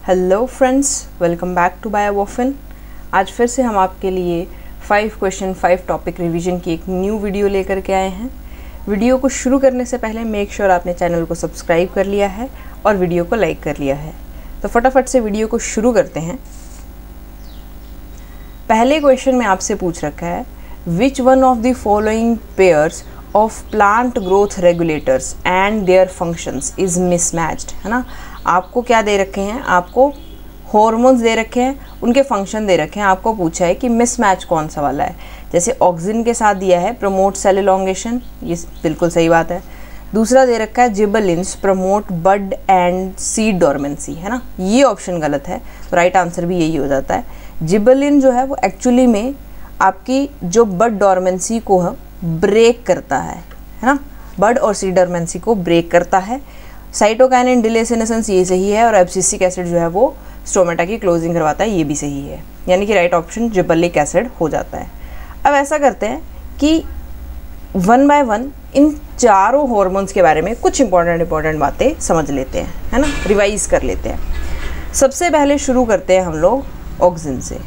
Hello friends, welcome back to बायोबॉफिन। आज फिर से हम आपके लिए 5 क्वेश्चन 5 टॉपिक रिवीजन की एक न्यू वीडियो लेकर के आए हैं। वीडियो को शुरू करने से पहले मेक श्योर आपने चैनल को सब्सक्राइब कर लिया है और वीडियो को लाइक कर लिया है। तो फटाफट से वीडियो को शुरू करते हैं। पहले क्वेश्चन में आपसे पूछ रखा है, which one of the following pairs of plant growth regulators and their functions is mismatched. है ना, आपको क्या दे रखे हैं, आपको हॉर्मोन्स दे रखे हैं, उनके फंक्शन दे रखे हैं। आपको पूछा है कि मिसमैच कौन सा वाला है। जैसे ऑक्सिन के साथ दिया है प्रमोट सेल एलोंगेशन, ये बिल्कुल सही बात है। दूसरा दे रखा है gibberellins promote bud and seed dormancy, है ना, ये ऑप्शन गलत है। तो राइट आंसर भी यही हो जाता है। जिबरेलिन जो है वो एक्चुअली में आपकी जो बड डोरमेंसी को ब्रेक करता है ना, बड और सीड डोरमेंसी को ब्रेक करता है। साइटोकाइनिन डिले सेनेसेंस ये सही है, और एब्सिसिक एसिड जो है वो स्टोमेटा की क्लोजिंग करवाता है, ये भी सही है। यानी कि राइट ऑप्शन जिबरेलिक एसिड हो जाता है। अब ऐसा करते हैं कि वन बाय वन इन चारों हॉर्मोन्स के बारे में कुछ इंपॉर्टेंट बातें समझ लेते हैं, है ना, रिवाइज कर लेते हैं। सबसे पहले शुरू करते हैं हम लोग ऑक्सिन से।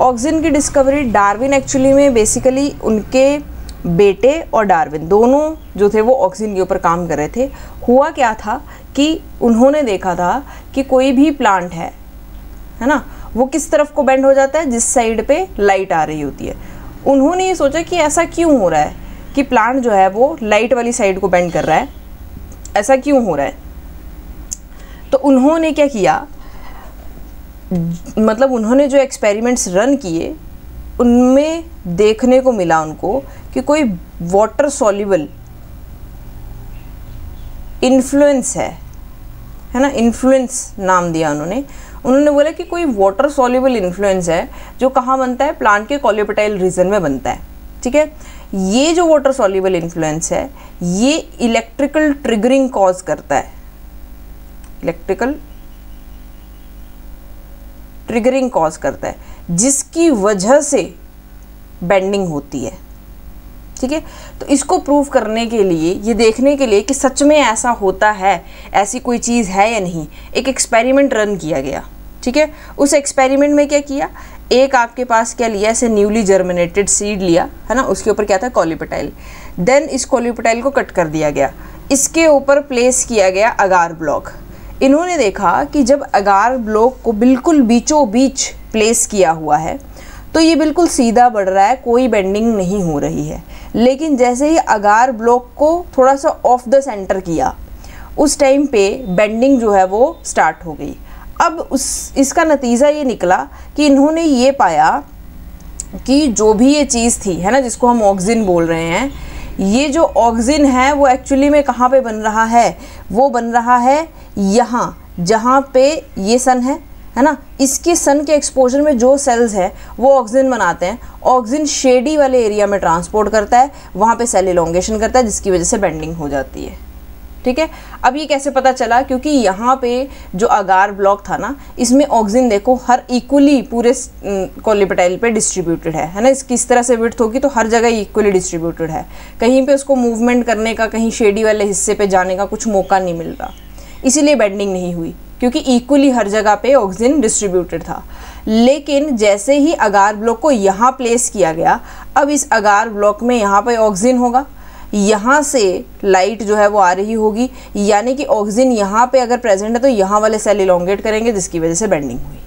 ऑक्सिन की डिस्कवरी डार्विन एक्चुअली में बेसिकली उनके बेटे और डार्विन दोनों जो थे वो ऑक्सिन के ऊपर काम कर रहे थे। हुआ क्या था कि उन्होंने देखा था कि कोई भी प्लांट है ना, वो किस तरफ को बेंड हो जाता है, जिस साइड पे लाइट आ रही होती है। उन्होंने ये सोचा कि ऐसा क्यों हो रहा है कि प्लांट जो है वो लाइट वाली साइड को बेंड कर रहा है, ऐसा क्यों हो रहा है। तो उन्होंने क्या किया, मतलब उन्होंने जो एक्सपेरिमेंट्स रन किए उनमें देखने को मिला उनको कि कोई वाटर सॉल्युबल इन्फ्लुएंस है ना, इन्फ्लुएंस नाम दिया उन्होंने बोला कि कोई वाटर सॉल्युबल इन्फ्लुएंस है जो कहाँ बनता है, प्लांट के कॉलियोपेटाइल रीजन में बनता है। ठीक है, ये जो वाटर सॉल्युबल इन्फ्लुएंस है ये इलेक्ट्रिकल ट्रिगरिंग कॉज करता है, इलेक्ट्रिकल ट्रिगरिंग कॉज करता है, जिसकी वजह से बेंडिंग होती है। ठीक है, तो इसको प्रूव करने के लिए, ये देखने के लिए कि सच में ऐसा होता है, ऐसी कोई चीज़ है या नहीं, एक एक्सपेरिमेंट रन किया गया। ठीक है, उस एक्सपेरिमेंट में क्या किया, एक आपके पास क्या लिया, ऐसे न्यूली जर्मिनेटेड सीड लिया, है ना, उसके ऊपर क्या था, कॉलियोपेटाइल। देन इस कॉलियोपेटाइल को कट कर दिया गया, इसके ऊपर प्लेस किया गया अगार ब्लॉक। इन्होंने देखा कि जब अगार ब्लॉक को बिल्कुल बीचों बीच प्लेस किया हुआ है तो ये बिल्कुल सीधा बढ़ रहा है, कोई बेंडिंग नहीं हो रही है। लेकिन जैसे ही अगार ब्लॉक को थोड़ा सा ऑफ द सेंटर किया, उस टाइम पे बेंडिंग जो है वो स्टार्ट हो गई। अब इसका नतीजा ये निकला कि इन्होंने ये पाया कि जो भी ये चीज़ थी, है ना, जिसको हम ऑक्सिन बोल रहे हैं, ये जो ऑक्सिन है वो एक्चुअली में कहाँ पे बन रहा है, वो बन रहा है यहाँ जहाँ पे ये सन है ना, इसके सन के एक्सपोजर में जो सेल्स हैं वो ऑक्सिन बनाते हैं। ऑक्सिन शेडी वाले एरिया में ट्रांसपोर्ट करता है, वहाँ पे सेल इलोंगेशन करता है, जिसकी वजह से बेंडिंग हो जाती है। ठीक है, अब ये कैसे पता चला, क्योंकि यहाँ पे जो अगार ब्लॉक था ना, इसमें ऑक्सिन देखो हर इक्वली पूरे कॉलियोपेटाइल पे डिस्ट्रीब्यूटेड है ना, इसकी इस तरह से विड्थ होगी तो हर जगह इक्वली डिस्ट्रीब्यूटेड है, कहीं पे उसको मूवमेंट करने का, कहीं शेडी वाले हिस्से पे जाने का कुछ मौका नहीं मिल रहा, इसीलिए बेंडिंग नहीं हुई, क्योंकि इक्वली हर जगह पे ऑक्सिन डिस्ट्रीब्यूटेड था। लेकिन जैसे ही अगार ब्लॉक को यहाँ प्लेस किया गया, अब इस अगार ब्लॉक में यहाँ पे ऑक्सिन होगा, यहाँ से लाइट जो है वो आ रही होगी, यानी कि ऑक्सिन यहाँ पे अगर प्रेजेंट है तो यहाँ वाले सेल इलोंगेट करेंगे, जिसकी वजह से बेंडिंग हुई।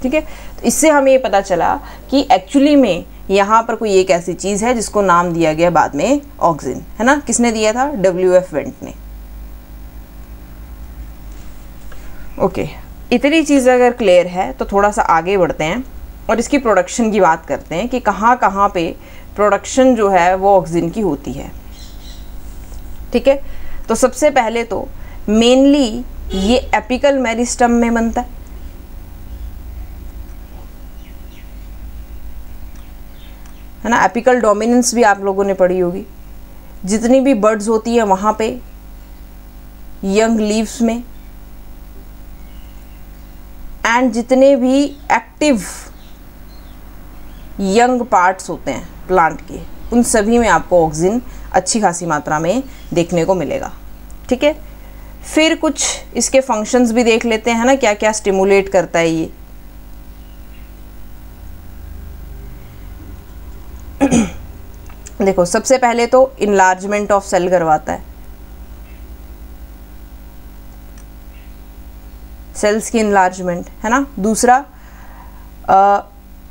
ठीक है, तो इससे हमें ये पता चला कि एक्चुअली में यहाँ पर कोई एक ऐसी चीज़ है जिसको नाम दिया गया बाद में ऑक्सिन, है ना। किसने दिया था, WF वेंट ने। ओके, इतनी चीज़ अगर क्लियर है तो थोड़ा सा आगे बढ़ते हैं और इसकी प्रोडक्शन की बात करते हैं कि कहाँ कहाँ पे प्रोडक्शन जो है वो ऑक्सिन की होती है। ठीक है, तो सबसे पहले तो मेनली ये एपिकल मेरिस्टम में बनता है ना। एपिकल डोमिनेंस भी आप लोगों ने पढ़ी होगी। जितनी भी बर्ड्स होती है वहाँ पे यंग लीव्स में, एंड जितने भी एक्टिव यंग पार्ट्स होते हैं प्लांट के, उन सभी में आपको ऑक्सिन अच्छी खासी मात्रा में देखने को मिलेगा। ठीक है, फिर कुछ इसके फंक्शंस भी देख लेते हैं ना, क्या क्या स्टिमुलेट करता है ये। देखो सबसे पहले तो इनलार्जमेंट ऑफ सेल करवाता है, सेल्स की इनलार्जमेंट है ना। दूसरा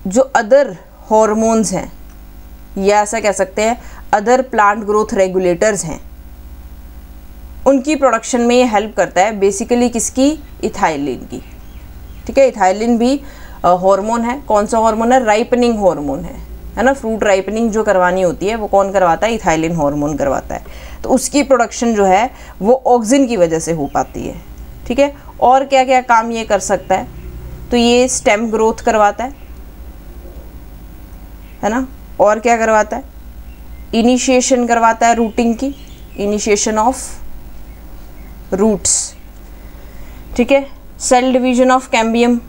जो अदर हॉर्मोन्स हैं, या ऐसा कह सकते हैं अदर प्लांट ग्रोथ रेगुलेटर्स हैं, उनकी प्रोडक्शन में ये हेल्प करता है। बेसिकली किसकी? इथाइलिन की। ठीक है, इथाइलिन भी हार्मोन है। कौन सा हार्मोन है? राइपनिंग हार्मोन है ना। फ्रूट राइपनिंग जो करवानी होती है वो कौन करवाता है? इथाइलिन हार्मोन करवाता है। तो उसकी प्रोडक्शन जो है वो ऑक्सिन की वजह से हो पाती है। ठीक है, और क्या क्या काम ये कर सकता है? तो ये स्टेम ग्रोथ करवाता है ना। और क्या करवाता है? इनिशिएशन करवाता है रूटिंग की, इनिशिएशन ऑफ रूट्स। ठीक है, सेल डिवीजन ऑफ कैम्बियम,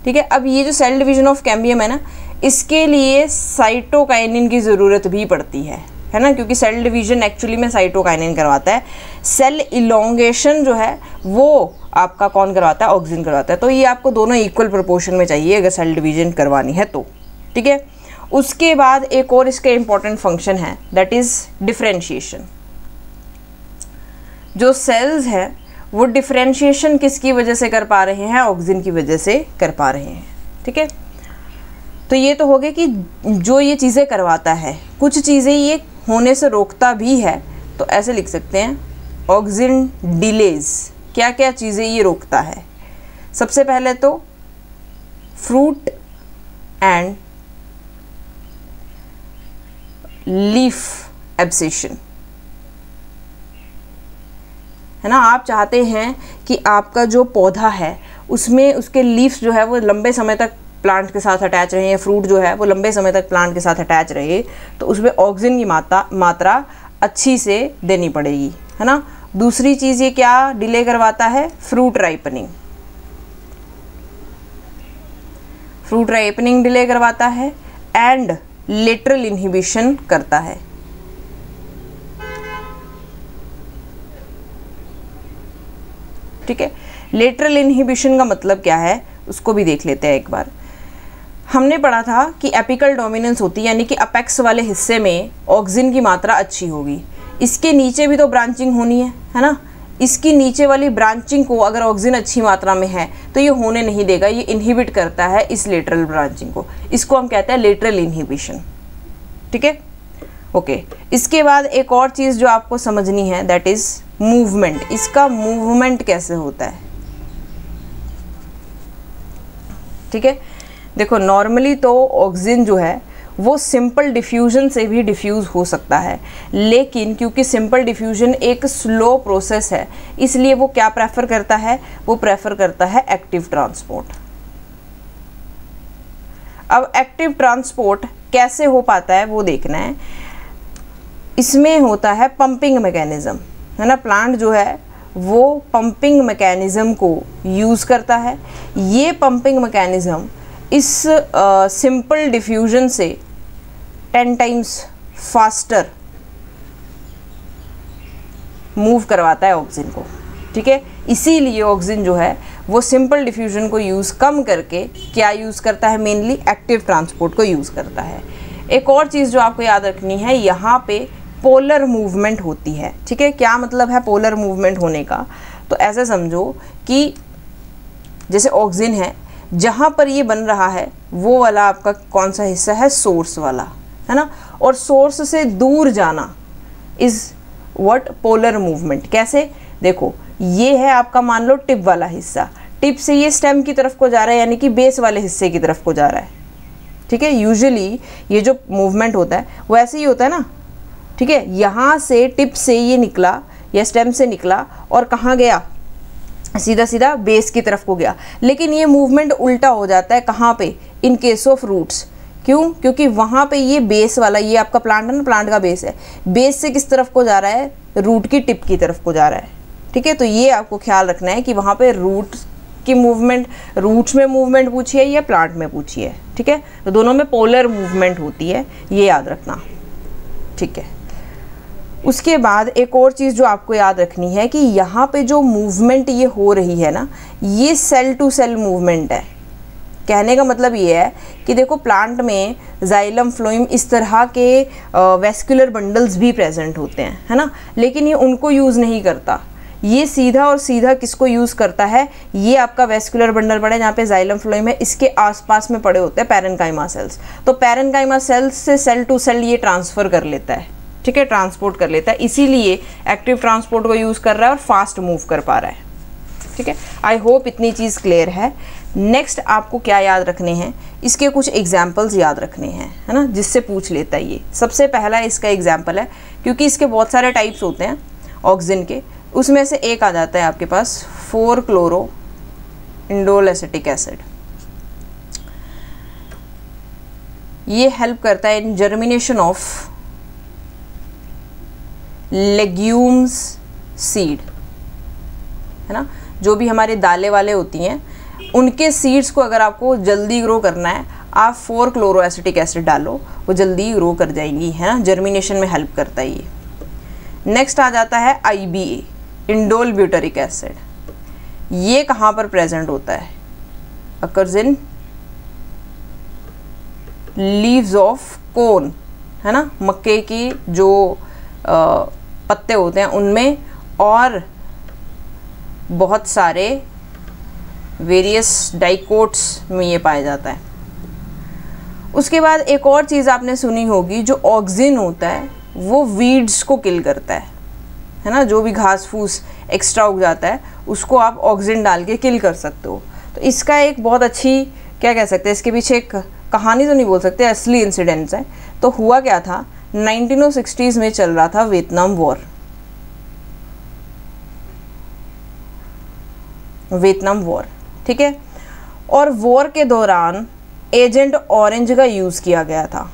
ठीक है। अब ये जो सेल डिवीजन ऑफ कैम्बियम है ना, इसके लिए साइटोकाइनिन की ज़रूरत भी पड़ती है ना, क्योंकि सेल डिवीजन एक्चुअली में साइटोकाइनिन करवाता है। सेल इलोंगेशन जो है वो आपका कौन करवाता है? ऑक्सिन करवाता है। तो ये आपको दोनों इक्वल प्रोपोर्शन में चाहिए अगर सेल डिवीजन करवानी है तो। ठीक है, उसके बाद एक और इसका इम्पॉर्टेंट फंक्शन है, दैट इज़ डिफरेंशिएशन। जो सेल्स हैं वो डिफरेंशिएशन किसकी वजह से कर पा रहे हैं? ऑक्सिन की वजह से कर पा रहे हैं। ठीक है, तो ये तो हो गया कि जो ये चीज़ें करवाता है। कुछ चीज़ें ये होने से रोकता भी है, तो ऐसे लिख सकते हैं ऑक्सिन डिलेज। क्या क्या चीज़ें ये रोकता है? सबसे पहले तो फ्रूट एंड लीफ एब्सेशन, है ना। आप चाहते हैं कि आपका जो पौधा है उसमें उसके लीव्स जो है वो लंबे समय तक प्लांट के साथ अटैच रहे, या फ्रूट जो है वो लंबे समय तक प्लांट के साथ अटैच रहे, तो उसमें ऑक्सिन की मात्रा अच्छी से देनी पड़ेगी, है ना। दूसरी चीज़ ये क्या डिले करवाता है? Fruit ripening. Fruit ripening delay करवाता है एंड लेटरल इनहिबिशन करता है। ठीक है, लेटरल इनहिबिशन का मतलब क्या है उसको भी देख लेते हैं एक बार। हमने पढ़ा था कि एपिकल डोमिनेंस होती है, यानी कि अपेक्स वाले हिस्से में ऑक्सिन की मात्रा अच्छी होगी। इसके नीचे भी तो ब्रांचिंग होनी है ना। इसकी नीचे वाली ब्रांचिंग को अगर ऑक्सिन अच्छी मात्रा में है तो ये होने नहीं देगा, ये इनहिबिट करता है इस लेटरल ब्रांचिंग को। इसको हम कहते हैं लेटरल इनहिबिशन। ठीक है, ओके। इसके बाद एक और चीज़ जो आपको समझनी है, दैट इज़ मूवमेंट। इसका मूवमेंट कैसे होता है? ठीक है, देखो नॉर्मली तो ऑक्सिन जो है वो सिंपल डिफ्यूजन से भी डिफ्यूज़ हो सकता है, लेकिन क्योंकि सिंपल डिफ्यूजन एक स्लो प्रोसेस है, इसलिए वो क्या प्रेफर करता है? वो प्रेफर करता है एक्टिव ट्रांसपोर्ट। अब एक्टिव ट्रांसपोर्ट कैसे हो पाता है वो देखना है। इसमें होता है पंपिंग मैकेनिज़्म, है ना। प्लांट जो है वो पंपिंग मैकेनिज़्म को यूज़ करता है। ये पंपिंग मैकेनिज़्म इस सिंपल डिफ्यूजन से 10 टाइम्स फास्टर मूव करवाता है ऑक्सिन को। ठीक है, इसीलिए ऑक्सिन जो है वो सिंपल डिफ्यूजन को यूज़ कम करके क्या यूज़ करता है? मेनली एक्टिव ट्रांसपोर्ट को यूज़ करता है। एक और चीज़ जो आपको याद रखनी है, यहाँ पे पोलर मूवमेंट होती है। ठीक है, क्या मतलब है पोलर मूवमेंट होने का? तो ऐसे समझो कि जैसे ऑक्सिन है, जहाँ पर ये बन रहा है वो वाला आपका कौन सा हिस्सा है? सोर्स वाला, है ना। और सोर्स से दूर जाना इज़ व्हाट? Polar movement. कैसे? देखो ये है आपका मान लो टिप वाला हिस्सा, टिप से ये स्टेम की तरफ को जा रहा है, यानी कि बेस वाले हिस्से की तरफ को जा रहा है। ठीक है, यूजुअली ये जो मूवमेंट होता है वो ऐसे ही होता है ना। ठीक है, यहाँ से टिप से ये निकला या स्टेम से निकला और कहाँ गया? सीधा सीधा बेस की तरफ को गया। लेकिन ये मूवमेंट उल्टा हो जाता है कहाँ पे? In case of roots. क्यों? क्योंकि वहाँ पे ये बेस वाला, ये आपका प्लांट है ना, प्लांट का बेस है, बेस से किस तरफ को जा रहा है? रूट की टिप की तरफ को जा रहा है। ठीक है, तो ये आपको ख्याल रखना है कि वहाँ पे रूट की मूवमेंट, रूट्स में मूवमेंट पूछी है या प्लांट में पूछी है, ठीक है, तो दोनों में पोलर मूवमेंट होती है, ये याद रखना, ठीक है। उसके बाद एक और चीज़ जो आपको याद रखनी है कि यहाँ पे जो मूवमेंट ये हो रही है ना, ये सेल टू सेल मूवमेंट है। कहने का मतलब ये है कि देखो प्लांट में जाइलम फ्लोएम इस तरह के वेस्कुलर बंडल्स भी प्रेजेंट होते हैं, है ना, लेकिन ये उनको यूज़ नहीं करता। ये सीधा और सीधा किसको यूज़ करता है, ये आपका वेस्कुलर बंडल पड़े जहाँ पे जाइलम फ्लोएम है, इसके आसपास में पड़े होते हैं पैरेन्काइमा सेल्स। तो पैरेन्काइमा सेल्स से सेल टू सेल ये ट्रांसफ़र कर लेता है, ठीक है, ट्रांसपोर्ट कर लेता है, इसीलिए एक्टिव ट्रांसपोर्ट को यूज़ कर रहा है और फास्ट मूव कर पा रहा है, ठीक है। आई होप इतनी चीज़ क्लियर है। नेक्स्ट आपको क्या याद रखने हैं, इसके कुछ एग्जाम्पल्स याद रखने हैं, है ना, जिससे पूछ लेता है ये। सबसे पहला इसका एग्जाम्पल है, क्योंकि इसके बहुत सारे टाइप्स होते हैं ऑक्सीजन के, उसमें से एक आ जाता है आपके पास 4-क्लोरो इंडोल एसिटिक एसिड। ये हेल्प करता है इन जर्मिनेशन ऑफ लेग्यूम्स सीड, है ना, जो भी हमारे दालें वाले होती हैं उनके सीड्स को अगर आपको जल्दी ग्रो करना है, आप 4-क्लोरो एसिटिक एसिड डालो, वो जल्दी ग्रो कर जाएंगी, है ना, जर्मिनेशन में हेल्प करता है ये। नेक्स्ट आ जाता है IBA, इंडोल ब्यूटरिक एसिड। ये कहाँ पर प्रेजेंट होता है, occurs in leaves of corn, है ना, मक्के की जो पत्ते होते हैं उनमें, और बहुत सारे वेरियस डाइकोट्स में ये पाया जाता है। उसके बाद एक और चीज़ आपने सुनी होगी, जो ऑक्सिन होता है वो वीड्स को किल करता है ना, जो भी घास फूस एक्स्ट्रा उग जाता है उसको आप ऑक्सिन डाल के किल कर सकते हो। तो इसका एक बहुत अच्छी, क्या कह सकते हैं, इसके पीछे एक कहानी तो नहीं बोल सकते, असली इंसिडेंट्स है। तो हुआ क्या था, 1960s में चल रहा था वियतनाम वॉर, ठीक है, और वॉर के दौरान एजेंट ऑरेंज का यूज़ किया गया था।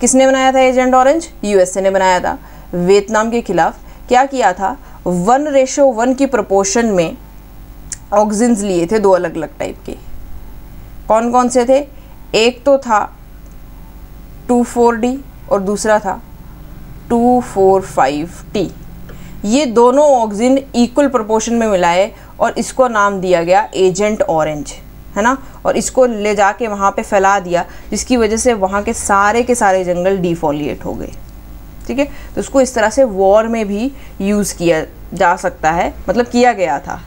किसने बनाया था एजेंट ऑरेंज? यूएसए ने बनाया था वियतनाम के खिलाफ। क्या किया था, 1:1 की प्रोपोर्शन में ऑक्सिन्स लिए थे, 2 अलग अलग टाइप के। कौन कौन से थे? एक तो था 2,4-D और दूसरा था 2,4,5-T। ये दोनों ऑक्सिन इक्वल प्रोपोर्शन में मिलाए और इसको नाम दिया गया एजेंट ऑरेंज, है ना, और इसको ले जाके वहाँ पे फैला दिया, जिसकी वजह से वहाँ के सारे जंगल डिफोलिएट हो गए, ठीक है। तो उसको इस तरह से वॉर में भी यूज़ किया जा सकता है, मतलब किया गया था,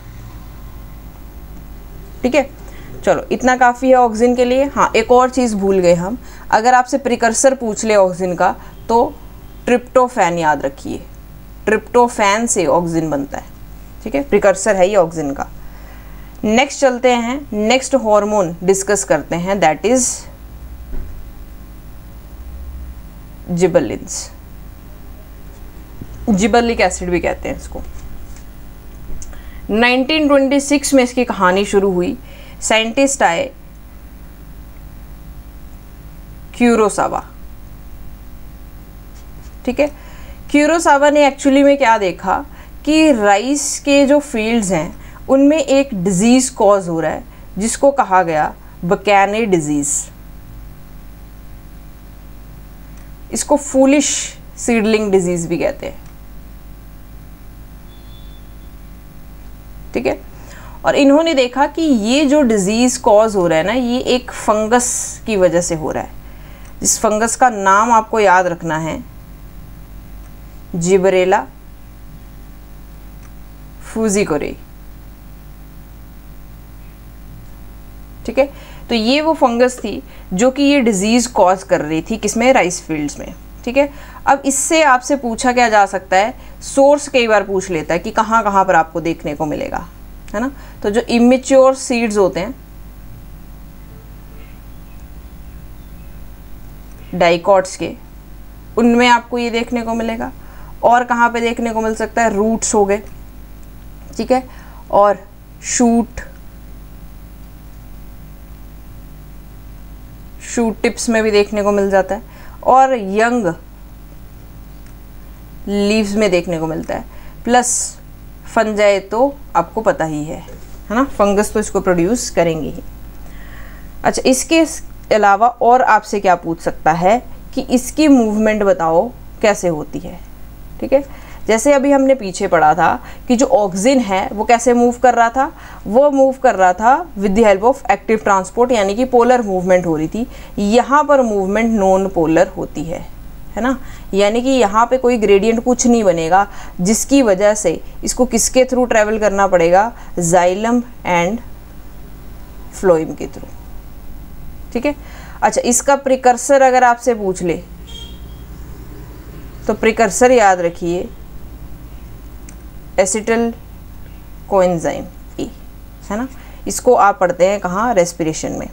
ठीक है। चलो इतना काफ़ी है ऑक्सिन के लिए। हाँ, एक और चीज़ भूल गए हम, अगर आपसे प्रिकर्सर पूछ ले ऑक्सिन का तो ट्रिप्टोफैन याद रखिए, ट्रिप्टोफैन से ऑक्सिन बनता है, ठीक है, प्रिकर्सर है ये ऑक्सिन का। नेक्स्ट चलते हैं, नेक्स्ट हार्मोन डिस्कस करते हैं, दैट इज जिबरलिन्स, जिबरलिक एसिड भी कहते हैं इसको। 1926 में इसकी कहानी शुरू हुई। साइंटिस्ट आए क्यूरोसावा, ठीक है। क्यूरोसावा ने एक्चुअली में क्या देखा कि राइस के जो फील्ड्स हैं उनमें एक डिजीज़ कॉज हो रहा है जिसको कहा गया बकैने डिजीज़। इसको फूलिश सीडलिंग डिजीज़ भी कहते हैं, ठीक है। और इन्होंने देखा कि ये जो डिजीज़ कॉज हो रहा है ना, ये एक फंगस की वजह से हो रहा है। जिस फंगस का नाम आपको याद रखना है, जिबरेला फूजिकोरे, ठीक है। तो ये वो फंगस थी जो कि ये डिजीज़ कॉज कर रही थी, किसमें? राइस फील्ड्स में, ठीक है। अब इससे आपसे पूछा क्या जा सकता है, सोर्स कई बार पूछ लेता है कि कहाँ कहाँ पर आपको देखने को मिलेगा, है ना। तो जो इमेच्योर सीड्स होते हैं डाइकॉट्स के, उनमें आपको ये देखने को मिलेगा। और कहाँ पे देखने को मिल सकता है? रूट्स हो गए, ठीक है, और शूट टिप्स में भी देखने को मिल जाता है, और यंग लीव्स में देखने को मिलता है, प्लस फंजाई तो आपको पता ही है ना, फंगस तो इसको प्रोड्यूस करेंगे ही। अच्छा, इसके अलावा और आपसे क्या पूछ सकता है कि इसकी मूवमेंट बताओ कैसे होती है। ठीक है, जैसे अभी हमने पीछे पढ़ा था कि जो ऑक्सिन है वो कैसे मूव कर रहा था, वो मूव कर रहा था with the help of active transport, यानी कि पोलर मूवमेंट हो रही थी। यहाँ पर मूवमेंट नॉन पोलर होती है ना, यानी कि यहाँ पे कोई ग्रेडियंट कुछ नहीं बनेगा, जिसकी वजह से इसको किसके थ्रू ट्रेवल करना पड़ेगा, जाइलम एंड फ्लोएम के थ्रू। ठीक है, अच्छा, इसका प्रिकर्सर अगर आपसे पूछ ले तो प्रिकर्सर याद रखिए एसिटिल कोएंजाइम ए, है ना। इसको आप पढ़ते हैं कहाँ, रेस्पिरेशन में।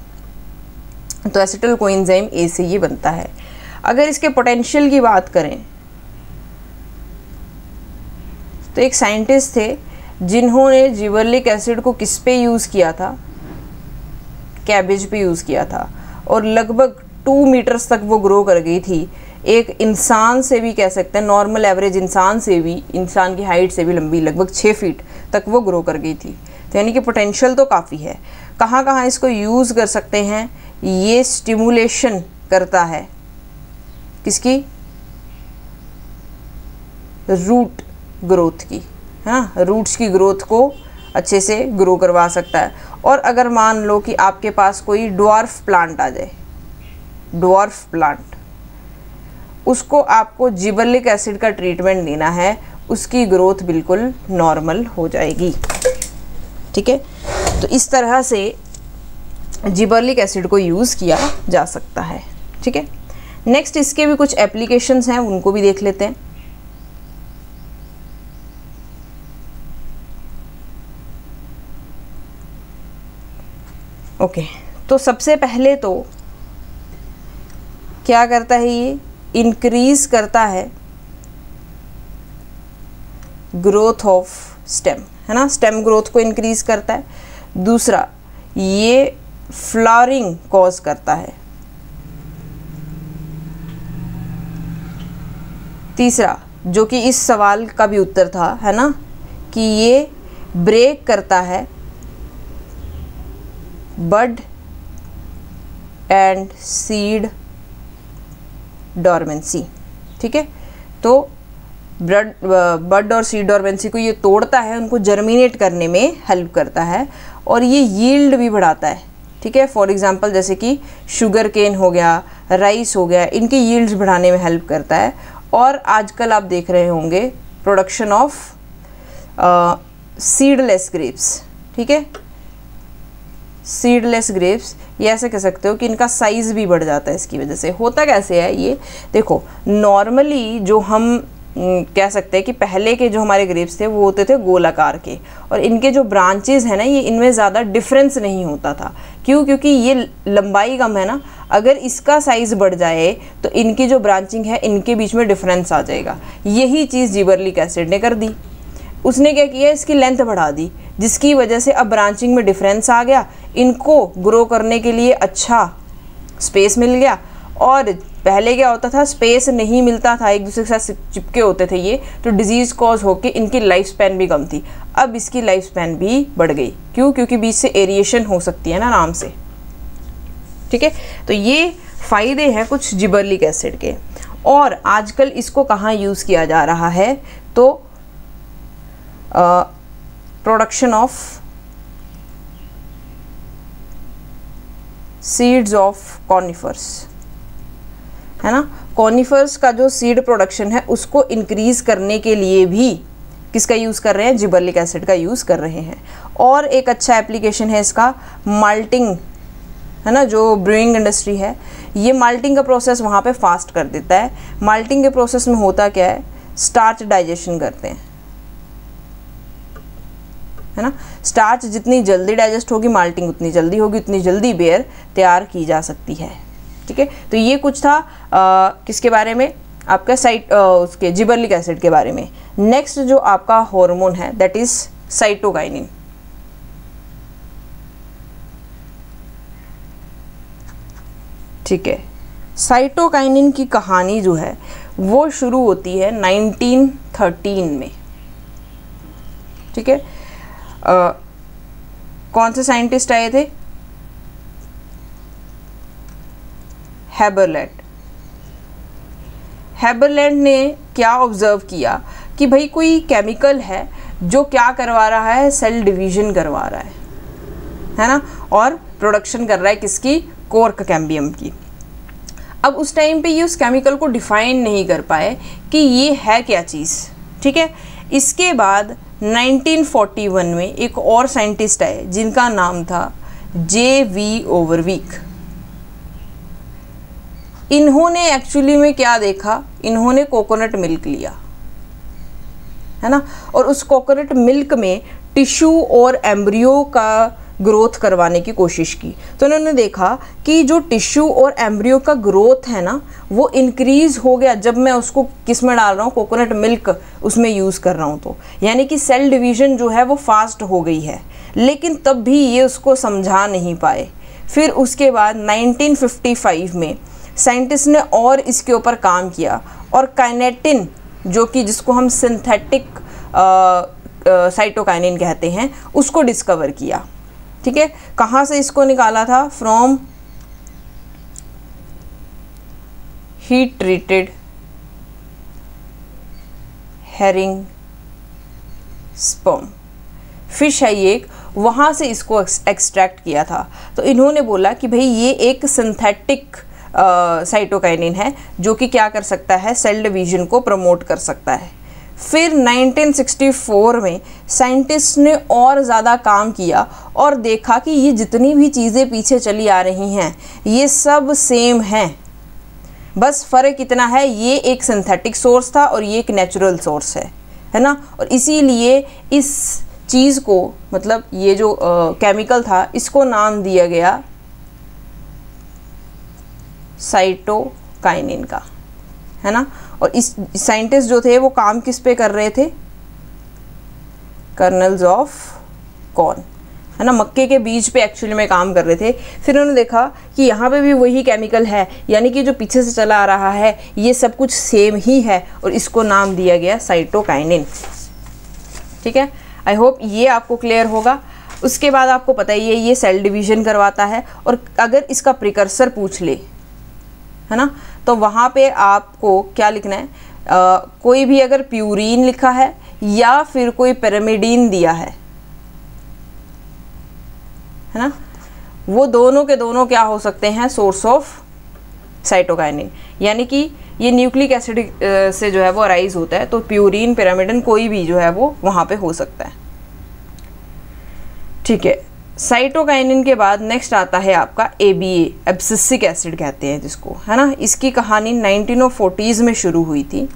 तो एसिटिल कोएंजाइम ए से ये बनता है। अगर इसके पोटेंशियल की बात करें तो एक साइंटिस्ट थे जिन्होंने जिबरेलिक एसिड को किस पे यूज़ किया था, कैबेज पे यूज़ किया था, और लगभग 2 मीटर्स तक वो ग्रो कर गई थी। एक इंसान से भी कह सकते हैं, नॉर्मल एवरेज इंसान से भी, इंसान की हाइट से भी लंबी, लगभग 6 फीट तक वो ग्रो कर गई थी। तो यानी कि पोटेंशियल तो काफ़ी है। कहाँ कहाँ इसको यूज़ कर सकते हैं, ये स्टिमुलेशन करता है किसकी, रूट ग्रोथ की, है ना, रूट्स की ग्रोथ को अच्छे से ग्रो करवा सकता है। और अगर मान लो कि आपके पास कोई ड्वार्फ प्लांट आ जाए, ड्वार्फ प्लांट, उसको आपको जिबरेलिक एसिड का ट्रीटमेंट देना है, उसकी ग्रोथ बिल्कुल नॉर्मल हो जाएगी। ठीक है, तो इस तरह से जिबरेलिक एसिड को यूज़ किया जा सकता है। ठीक है, नेक्स्ट इसके भी कुछ एप्लीकेशंस हैं, उनको भी देख लेते हैं। ओके, तो सबसे पहले तो क्या करता है, ये इंक्रीज करता है ग्रोथ ऑफ स्टेम, है ना, स्टेम ग्रोथ को इंक्रीज करता है। दूसरा, ये फ्लावरिंग कॉज करता है। तीसरा, जो कि इस सवाल का भी उत्तर था, है ना, कि ये ब्रेक करता है बड एंड सीड डॉर्मेंसी। ठीक है, तो बड और सीड डॉर्मेंसी को ये तोड़ता है, उनको जर्मिनेट करने में हेल्प करता है, और ये यील्ड भी बढ़ाता है। ठीक है, फॉर एग्जांपल जैसे कि शुगर केन हो गया, राइस हो गया, इनकी यील्ड्स बढ़ाने में हेल्प करता है। और आजकल आप देख रहे होंगे प्रोडक्शन ऑफ सीडलेस ग्रेप्स। ठीक है, सीडलेस ग्रेप्स, ये ऐसे कह सकते हो कि इनका साइज़ भी बढ़ जाता है इसकी वजह से। होता कैसे है ये देखो, नॉर्मली जो हम कह सकते हैं कि पहले के जो हमारे ग्रेप्स थे वो होते थे गोलाकार के, और इनके जो ब्रांचेस हैं ना, ये इनमें ज़्यादा डिफरेंस नहीं होता था। क्यों? क्योंकि ये लंबाई कम है ना, अगर इसका साइज़ बढ़ जाए तो इनकी जो ब्रांचिंग है इनके बीच में डिफरेंस आ जाएगा। यही चीज़ जिबरेलिक एसिड ने कर दी। उसने क्या किया, इसकी लेंथ बढ़ा दी, जिसकी वजह से अब ब्रांचिंग में डिफरेंस आ गया, इनको ग्रो करने के लिए अच्छा स्पेस मिल गया। और पहले क्या होता था, स्पेस नहीं मिलता था, एक दूसरे के साथ चिपके होते थे ये, तो डिजीज़ कॉज होकर इनकी लाइफ स्पैन भी कम थी। अब इसकी लाइफ स्पैन भी बढ़ गई। क्यों? क्योंकि बीच से एरिएशन हो सकती है ना आराम से। ठीक है, तो ये फ़ायदे हैं कुछ जिबरेलिक एसिड के। और आजकल इसको कहाँ यूज़ किया जा रहा है, तो production of seeds of conifers, है ना, कॉनिफर्स का जो सीड प्रोडक्शन है उसको इंक्रीज करने के लिए भी किसका यूज़ कर रहे हैं, जिबरेलिक एसिड का यूज़ कर रहे हैं। और एक अच्छा एप्लीकेशन है इसका माल्टिंग, है ना, जो ब्रूइंग इंडस्ट्री है, ये माल्टिंग का प्रोसेस वहाँ पे फास्ट कर देता है। माल्टिंग के प्रोसेस में होता क्या है, स्टार्च डाइजेशन करते हैं, है ना, स्टार्च जितनी जल्दी डाइजेस्ट होगी, माल्टिंग उतनी जल्दी होगी, उतनी जल्दी बियर तैयार की जा सकती है। ठीक है, तो ये कुछ था किसके बारे में, आपका उसके जिबरेलिक एसिड के बारे में। नेक्स्ट जो आपका हार्मोन है दैट इज साइटोकाइनिन। ठीक है, साइटोकाइनिन की कहानी जो है वो शुरू होती है 1913 में। ठीक है। कौन से साइंटिस्ट आए थे? हेबरलैंड। हेबरलैंड ने क्या ऑब्जर्व किया कि भाई कोई केमिकल है जो क्या करवा रहा है, सेल डिवीजन करवा रहा है ना, और प्रोडक्शन कर रहा है किसकी? कोर्क कैम्बियम की। अब उस टाइम पे ये उस केमिकल को डिफाइन नहीं कर पाए कि ये है क्या चीज़, ठीक है। इसके बाद 1941 में एक और साइंटिस्ट आए जिनका नाम था J.V. ओवरवीक। इन्होंने एक्चुअली में क्या देखा, इन्होंने कोकोनट मिल्क लिया, है ना, और उस कोकोनट मिल्क में टिश्यू और एम्ब्रियो का ग्रोथ करवाने की कोशिश की। तो उन्होंने देखा कि जो टिश्यू और एम्ब्रियो का ग्रोथ है ना, वो इंक्रीज़ हो गया जब मैं उसको किस में डाल रहा हूँ, कोकोनट मिल्क उसमें यूज़ कर रहा हूँ। तो यानी कि सेल डिवीज़न जो है वो फास्ट हो गई है, लेकिन तब भी ये उसको समझा नहीं पाए। फिर उसके बाद 1955 में साइंटिस्ट ने और इसके ऊपर काम किया और काइनेटिन, जो कि जिसको हम सिंथेटिक साइटोकाइनिन कहते हैं, उसको डिस्कवर किया, ठीक है। कहाँ से इसको निकाला था? From heat treated herring sperm, fish है ये एक, वहाँ से इसको एक्सट्रैक्ट किया था। तो इन्होंने बोला कि भाई ये एक सिंथेटिक साइटोकाइनिन है जो कि क्या कर सकता है, सेल डिवीजन को प्रमोट कर सकता है। फिर 1964 में साइंटिस्ट ने और ज़्यादा काम किया और देखा कि ये जितनी भी चीज़ें पीछे चली आ रही हैं ये सब सेम हैं, बस फ़र्क इतना है, ये एक सिंथेटिक सोर्स था और ये एक नेचुरल सोर्स है ना। और इसीलिए इस चीज़ को, मतलब ये जो केमिकल था, इसको नाम दिया गया साइटोकाइनिन का, है ना। और इस साइंटिस्ट जो थे वो काम किस पे कर रहे थे? कर्नल्स ऑफ कॉर्न, है ना, मक्के के बीज पे एक्चुअली में काम कर रहे थे। फिर उन्होंने देखा कि यहाँ पे भी वही केमिकल है, यानी कि जो पीछे से चला आ रहा है ये सब कुछ सेम ही है, और इसको नाम दिया गया साइटोकाइनिन, ठीक है। आई होप ये आपको क्लियर होगा। उसके बाद आपको पता ही है ये सेल डिवीजन करवाता है, और अगर इसका प्रिकर्सर पूछ ले, है ना, तो वहाँ पे आपको क्या लिखना है? कोई भी अगर प्यूरीन लिखा है या फिर कोई पिरामिडीन दिया है ना, वो दोनों के दोनों क्या हो सकते हैं? Source of cytokinin. यानी कि ये न्यूक्लिक एसिड से जो है वो अराइज होता है, तो प्यूरीन, पिरामिडीन कोई भी जो है वो वहाँ पे हो सकता है, ठीक है। साइटोकाइनिन के बाद नेक्स्ट आता है आपका ABA, एब्सिसिक एसिड कहते हैं जिसको, है ना। इसकी कहानी 1940s में शुरू हुई थी,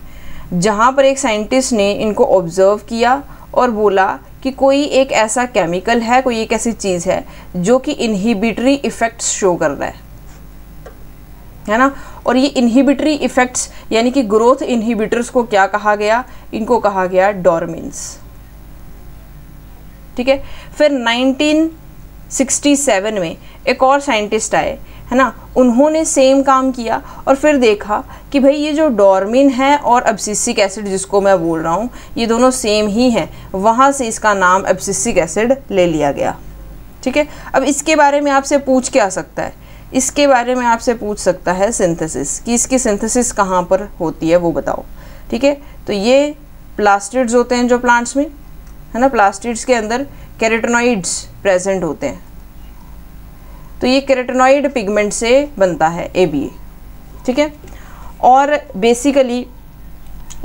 जहाँ पर एक साइंटिस्ट ने इनको ऑब्जर्व किया और बोला कि कोई एक ऐसा केमिकल है, कोई एक ऐसी चीज़ है जो कि इनहिबिटरी इफ़ेक्ट्स शो कर रहा है ना। और ये इनहिबिटरी इफ़ेक्ट्स यानी कि ग्रोथ इनहिबिटर्स को क्या कहा गया? इनको कहा गया डोरमिन्स, ठीक है। फिर 1967 में एक और साइंटिस्ट आए, है ना, उन्होंने सेम काम किया और फिर देखा कि भाई ये जो डोरमिन है और एब्सिसिक एसिड जिसको मैं बोल रहा हूँ ये दोनों सेम ही हैं, वहाँ से इसका नाम एब्सिसिक एसिड ले लिया गया, ठीक है। अब इसके बारे में आपसे पूछ क्या सकता है? इसके बारे में आपसे पूछ सकता है सिंथेसिस, कि इसकी सिंथेसिस कहाँ पर होती है वो बताओ, ठीक है। तो ये प्लास्टिड्स होते हैं जो प्लांट्स में, है ना, प्लास्टिड्स के अंदर कैरोटेनॉइड्स प्रेजेंट होते हैं, तो ये कैरोटेनॉइड पिगमेंट से बनता है ABA, ठीक है। और बेसिकली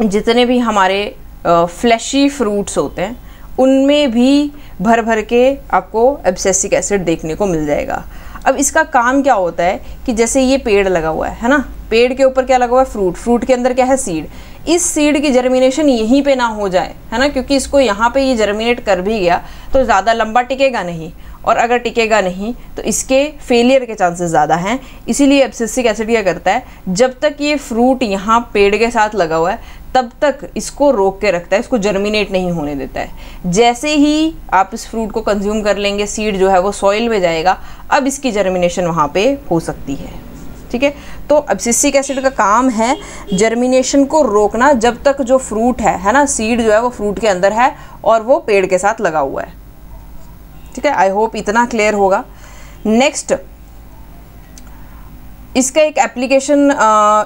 जितने भी हमारे फ्लैशी फ्रूट्स होते हैं उनमें भी भर भर के आपको एब्सिसिक एसिड देखने को मिल जाएगा। अब इसका काम क्या होता है कि जैसे ये पेड़ लगा हुआ है ना, पेड़ के ऊपर क्या लगा हुआ है? फ्रूट। फ्रूट के अंदर क्या है? सीड। इस सीड की जर्मिनेशन यहीं पे ना हो जाए, है ना, क्योंकि इसको यहाँ पे ये जर्मिनेट कर भी गया तो ज़्यादा लंबा टिकेगा नहीं, और अगर टिकेगा नहीं तो इसके फेलियर के चांसेस ज़्यादा हैं। इसीलिए एब्सिसिक एसिड क्या करता है, जब तक ये फ्रूट यहाँ पेड़ के साथ लगा हुआ है तब तक इसको रोक के रखता है, इसको जर्मिनेट नहीं होने देता है। जैसे ही आप इस फ्रूट को कंज्यूम कर लेंगे, सीड जो है वो सॉइल में जाएगा, अब इसकी जर्मिनेशन वहाँ पे हो सकती है, ठीक है। तो एब्सिसिक एसिड का काम है जर्मिनेशन को रोकना जब तक जो फ्रूट है ना, सीड जो है वो फ्रूट के अंदर है और वो पेड़ के साथ लगा हुआ है, ठीक है। आई होप इतना क्लियर होगा। नेक्स्ट इसका एक एप्लीकेशन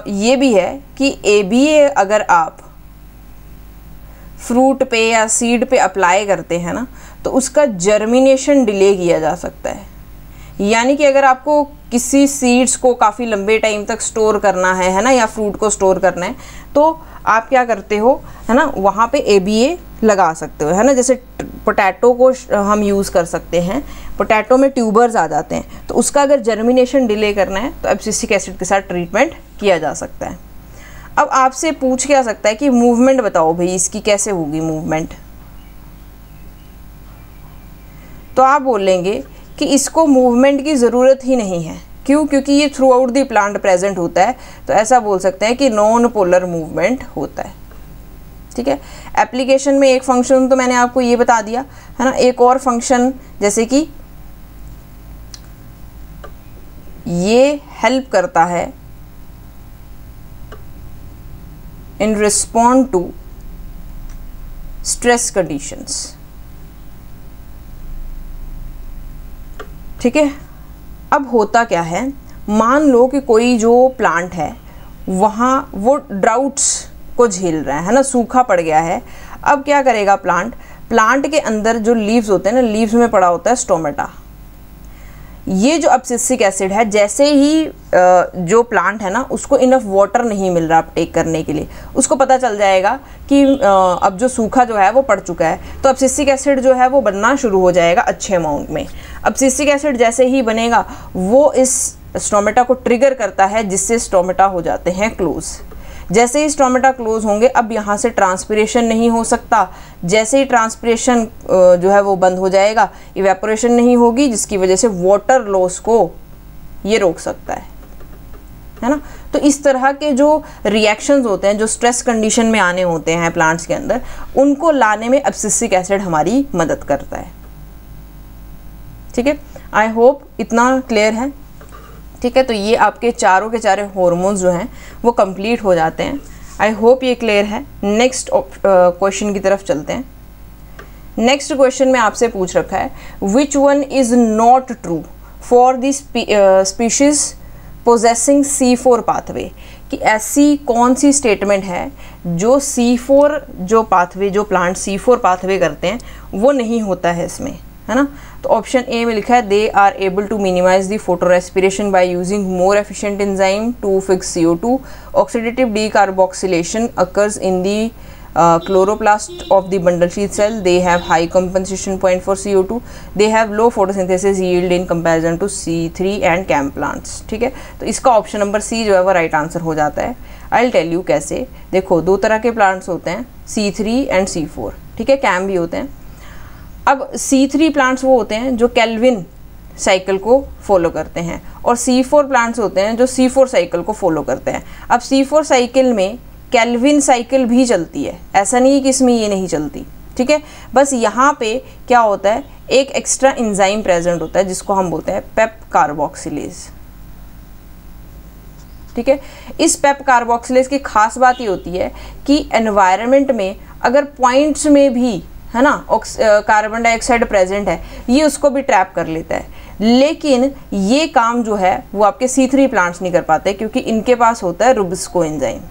ये भी है कि ABA अगर आप फ्रूट पे या सीड पे अप्लाई करते हैं ना, तो उसका जर्मिनेशन डिले किया जा सकता है। यानी कि अगर आपको किसी सीड्स को काफ़ी लंबे टाइम तक स्टोर करना है ना, या फ्रूट को स्टोर करना है, तो आप क्या करते हो है ना, वहाँ पे ABA लगा सकते हो, है ना। जैसे पोटैटो को हम यूज़ कर सकते हैं, पोटैटो में ट्यूबर्स आ जाते हैं, तो उसका अगर जर्मिनेशन डिले करना है तो एब्सिसिक एसिड के साथ ट्रीटमेंट किया जा सकता है। अब आपसे पूछ क्या सकता है कि मूवमेंट बताओ भाई इसकी कैसे होगी मूवमेंट, तो आप बोलेंगे कि इसको मूवमेंट की ज़रूरत ही नहीं है। क्यों? क्योंकि ये through out the plant present होता है, तो ऐसा बोल सकते हैं कि नॉन पोलर मूवमेंट होता है, ठीक है। एप्लीकेशन में एक फंक्शन तो मैंने आपको ये बता दिया है ना, एक और फंक्शन जैसे कि ये हेल्प करता है इन रिस्पॉन्ड टू स्ट्रेस कंडीशंस, ठीक है। अब होता क्या है, मान लो कि कोई जो प्लांट है वहाँ वो ड्राउट्स को झेल रहा है ना, सूखा पड़ गया है। अब क्या करेगा प्लांट के अंदर जो लीव्स होते हैं ना, लीव्स में पड़ा होता है स्टोमेटा। ये जो एब्सिसिक एसिड है, जैसे ही जो प्लांट है ना उसको इनफ वाटर नहीं मिल रहा अपटेक करने के लिए, उसको पता चल जाएगा कि अब जो सूखा जो है वो पड़ चुका है, तो एब्सिसिक एसिड जो है वो बनना शुरू हो जाएगा अच्छे अमाउंट में। एब्सिसिक एसिड जैसे ही बनेगा वो इस स्टोमेटा को ट्रिगर करता है, जिससे स्टोमेटा हो जाते हैं क्लोज। जैसे ही स्टोमेटा क्लोज होंगे, अब यहाँ से ट्रांसपिरेशन नहीं हो सकता। जैसे ही ट्रांसपिरेशन जो है वो बंद हो जाएगा, इवेपोरेशन नहीं होगी, जिसकी वजह से वाटर लॉस को ये रोक सकता है ना। तो इस तरह के जो रिएक्शंस होते हैं, जो स्ट्रेस कंडीशन में आने होते हैं प्लांट्स के अंदर, उनको लाने में एब्सिसिक एसिड हमारी मदद करता है, ठीक है। आई होप इतना क्लियर है, ठीक है। तो ये आपके चारों के चारों हॉर्मोन्स जो हैं वो कंप्लीट हो जाते हैं। आई होप ये क्लियर है। नेक्स्ट क्वेश्चन की तरफ चलते हैं। नेक्स्ट क्वेश्चन में आपसे पूछ रखा है, which one is not true for the species possessing C4 pathway, कि ऐसी कौन सी स्टेटमेंट है जो C4 जो पाथवे, जो प्लांट C4 पाथवे करते हैं वो नहीं होता है इसमें, है ना। तो ऑप्शन ए में लिखा है, they are able to minimise the photo respiration by using more efficient enzyme to fix CO2, oxidative decarboxylation occurs in the chloroplast of the bundle sheath cell, they have high compensation point for CO2, they have low photosynthesis yield in comparison to C3 and CAM plants, ठीक है। तो इसका option number C जो है वो right answer हो जाता है। I'll tell you कैसे। देखो, दो तरह के प्लांट्स होते हैं, C3 एंड C4, ठीक है, CAM भी होते हैं। अब C3 प्लांट्स वो होते हैं जो केल्विन साइकिल को फॉलो करते हैं, और C4 प्लांट्स होते हैं जो C4 साइकिल को फॉलो करते हैं। अब C4 साइकिल में केल्विन साइकिल भी चलती है, ऐसा नहीं है कि इसमें ये नहीं चलती, ठीक है। बस यहाँ पे क्या होता है, एक एक्स्ट्रा एंजाइम प्रेजेंट होता है जिसको हम बोलते हैं पेप कार्बोक्सिलेज, ठीक है। इस पेप कार्बोक्सिलेज की खास बात ये होती है कि एनवायरनमेंट में अगर पॉइंट्स में भी है ना कार्बन डाइऑक्साइड प्रेजेंट है, ये उसको भी ट्रैप कर लेता है। लेकिन ये काम जो है वो आपके C3 प्लांट्स नहीं कर पाते, क्योंकि इनके पास होता है रुबिस्को एंजाइम।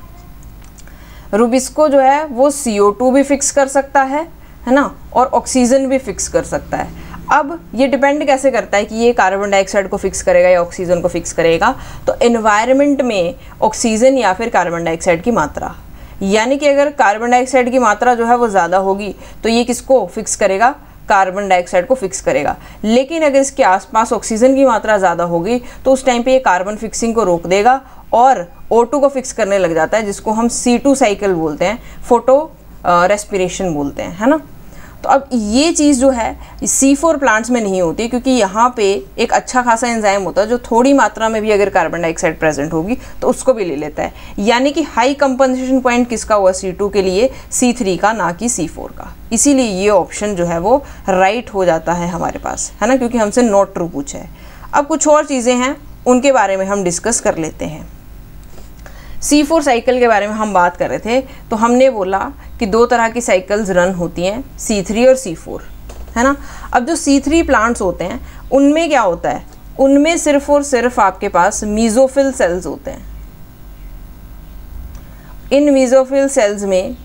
रुबिस्को जो है वो CO2 भी फिक्स कर सकता है ना, और ऑक्सीजन भी फिक्स कर सकता है। अब ये डिपेंड कैसे करता है कि ये कार्बन डाइऑक्साइड को फिक्स करेगा या ऑक्सीजन को फिक्स करेगा, तो एनवायरनमेंट में ऑक्सीजन या फिर कार्बन डाइऑक्साइड की मात्रा, यानी कि अगर कार्बन डाइऑक्साइड की मात्रा जो है वो ज़्यादा होगी तो ये किसको फिक्स करेगा, कार्बन डाइऑक्साइड को फिक्स करेगा। लेकिन अगर इसके आसपास ऑक्सीजन की मात्रा ज़्यादा होगी तो उस टाइम पे ये कार्बन फिक्सिंग को रोक देगा और O2 को फिक्स करने लग जाता है, जिसको हम C2 साइकिल बोलते हैं, फोटो रेस्पिरेशन बोलते हैं, है ना। तो अब ये चीज़ जो है C4 प्लांट्स में नहीं होती, क्योंकि यहाँ पे एक अच्छा खासा एंजाइम होता है जो थोड़ी मात्रा में भी अगर कार्बन डाइऑक्साइड प्रेजेंट होगी तो उसको भी ले लेता है। यानी कि हाई कंपनसेशन पॉइंट किसका हुआ, C2 के लिए, C3 का, ना कि C4 का। इसीलिए ये ऑप्शन जो है वो राइट हो जाता है हमारे पास, है ना, क्योंकि हमसे नॉट ट्रू पूछा है। अब कुछ और चीज़ें हैं उनके बारे में हम डिस्कस कर लेते हैं। C4 साइकिल के बारे में हम बात कर रहे थे, तो हमने बोला कि 2 तरह की साइकिल्स रन होती हैं, C3 और C4, है ना। अब जो C3 प्लांट्स होते हैं उनमें क्या होता है, उनमें सिर्फ और सिर्फ आपके पास मीज़ोफिल सेल्स होते हैं। इन मीज़ोफिल सेल्स में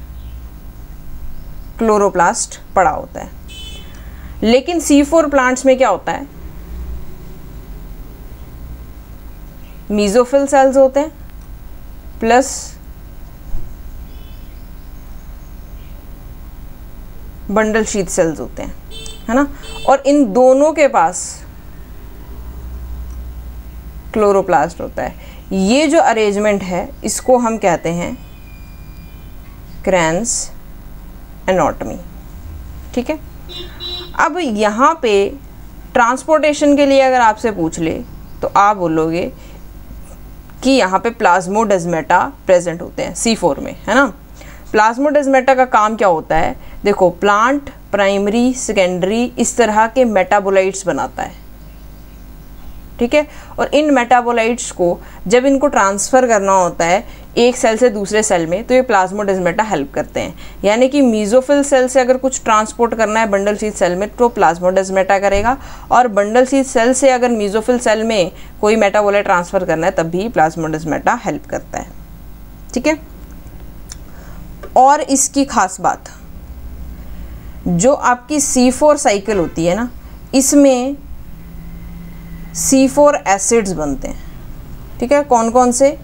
क्लोरोप्लास्ट पड़ा होता है। लेकिन C4 प्लांट्स में क्या होता है, मीज़ोफिल सेल्स होते हैं प्लस बंडल शीथ सेल्स होते हैं, है ना। और इन दोनों के पास क्लोरोप्लास्ट होता है। ये जो अरेंजमेंट है इसको हम कहते हैं क्रेन्स एनाटॉमी, ठीक है। अब यहाँ पे ट्रांसपोर्टेशन के लिए अगर आपसे पूछ ले तो आप बोलोगे कि यहाँ पे प्लाज्मोडेस्माटा प्रेजेंट होते हैं C4 में, है ना। प्लाज्मोडेस्माटा का काम क्या होता है, देखो प्लांट प्राइमरी सेकेंडरी इस तरह के मेटाबोलाइट्स बनाता है, ठीक है। और इन मेटाबोलाइट्स को जब इनको ट्रांसफ़र करना होता है एक सेल से दूसरे सेल में, तो ये प्लाज्मोडेस्माटा हेल्प करते हैं। यानी कि मीज़ोफिल सेल से अगर कुछ ट्रांसपोर्ट करना है बंडल शीथ सेल में तो प्लाज्मोडेस्माटा करेगा, और बंडल शीथ सेल से अगर मीज़ोफिल सेल में कोई मेटाबोलाइट ट्रांसफ़र करना है तब भी प्लाज्मोडेस्माटा हेल्प करता है, ठीक है। और इसकी खास बात, जो आपकी C4 साइकिल होती है ना, इसमें C4 एसिड्स बनते हैं, ठीक है। कौन कौन से,